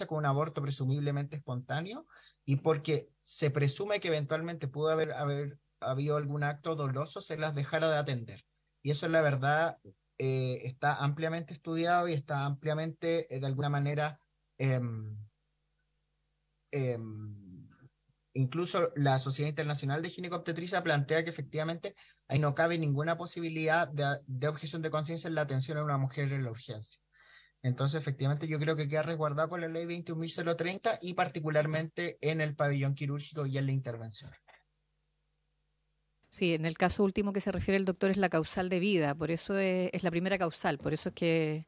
con un aborto presumiblemente espontáneo, y porque se presume que eventualmente pudo haber habido algún acto doloso, se las dejara de atender. Y eso, la verdad, está ampliamente estudiado y está ampliamente, de alguna manera, incluso la Sociedad Internacional de Ginecobstetricia plantea que efectivamente ahí no cabe ninguna posibilidad de objeción de conciencia en la atención a una mujer en la urgencia. Entonces, efectivamente, yo creo que queda resguardado con la ley 21.030 y particularmente en el pabellón quirúrgico y en la intervención. Sí, en el caso último que se refiere el doctor es la causal de vida, por eso es la primera causal, por eso es que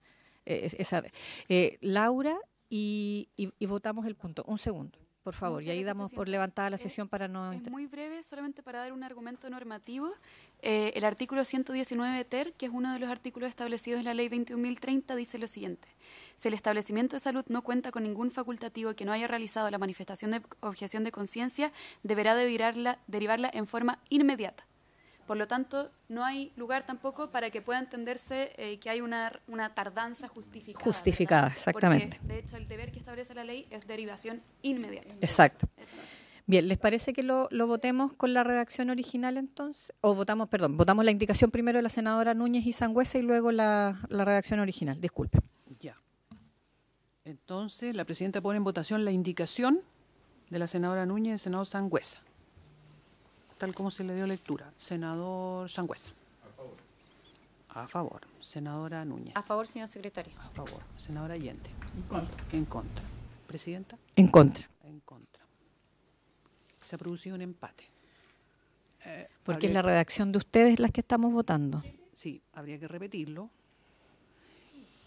Laura, y votamos el punto. Un segundo, por favor, Muchas y ahí gracias, damos por presidenta. levantada la sesión para no... Es muy breve, solamente para dar un argumento normativo. El artículo 119 ter, que es uno de los artículos establecidos en la ley 21.030, dice lo siguiente: si el establecimiento de salud no cuenta con ningún facultativo que no haya realizado la manifestación de objeción de conciencia, deberá derivarla en forma inmediata. Por lo tanto, no hay lugar tampoco para que pueda entenderse que hay una tardanza justificada. Justificada, ¿verdad? exactamente. Porque, de hecho, el deber que establece la ley es derivación inmediata. Exacto. Eso no es. Bien, ¿les parece que lo votemos con la redacción original entonces? O votamos la indicación primero de la senadora Núñez y Sangüesa y luego la redacción original. Disculpe. Ya. Entonces, la presidenta pone en votación la indicación de la senadora Núñez y el senador Sangüesa, tal como se le dio lectura. Senador Sangüesa. A favor. A favor. Senadora Núñez. A favor, señor secretario. A favor. Senadora Allende. En contra. En contra. Presidenta. En contra. En contra. Se ha producido un empate. Porque es la redacción de ustedes las que estamos votando. Sí, habría que repetirlo.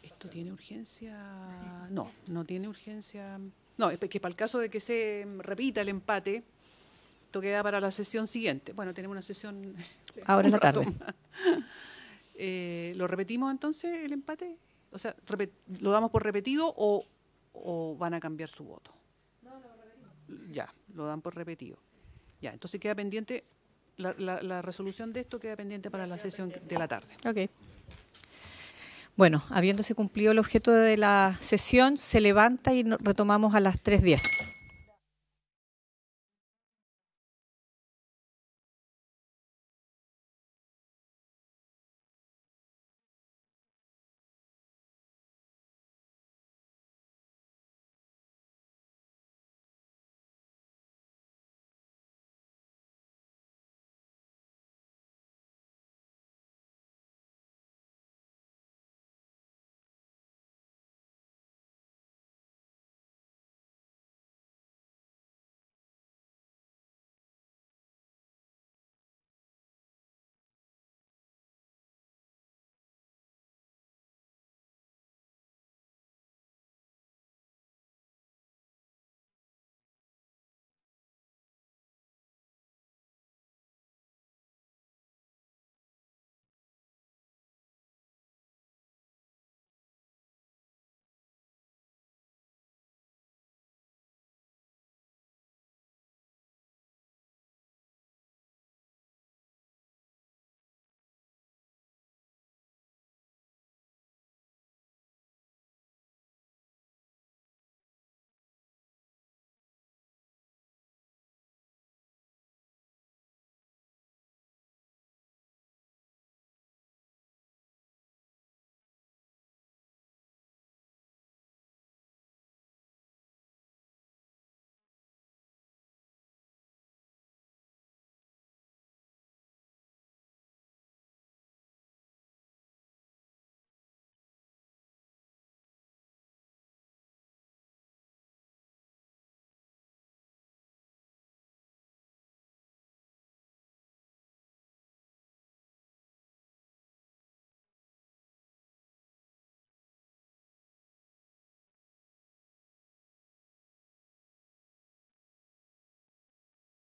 ¿Esto tiene urgencia? No, no tiene urgencia. No, es que para el caso de que se repita el empate, esto queda para la sesión siguiente. Bueno, tenemos una sesión ahora en la tarde. ¿Lo repetimos entonces el empate? O sea, ¿lo damos por repetido o van a cambiar su voto? No, lo repetimos. Ya, lo dan por repetido. Ya, entonces queda pendiente, la resolución de esto queda pendiente para la sesión de la tarde. Ok. Bueno, habiéndose cumplido el objeto de la sesión, se levanta y retomamos a las 3:10.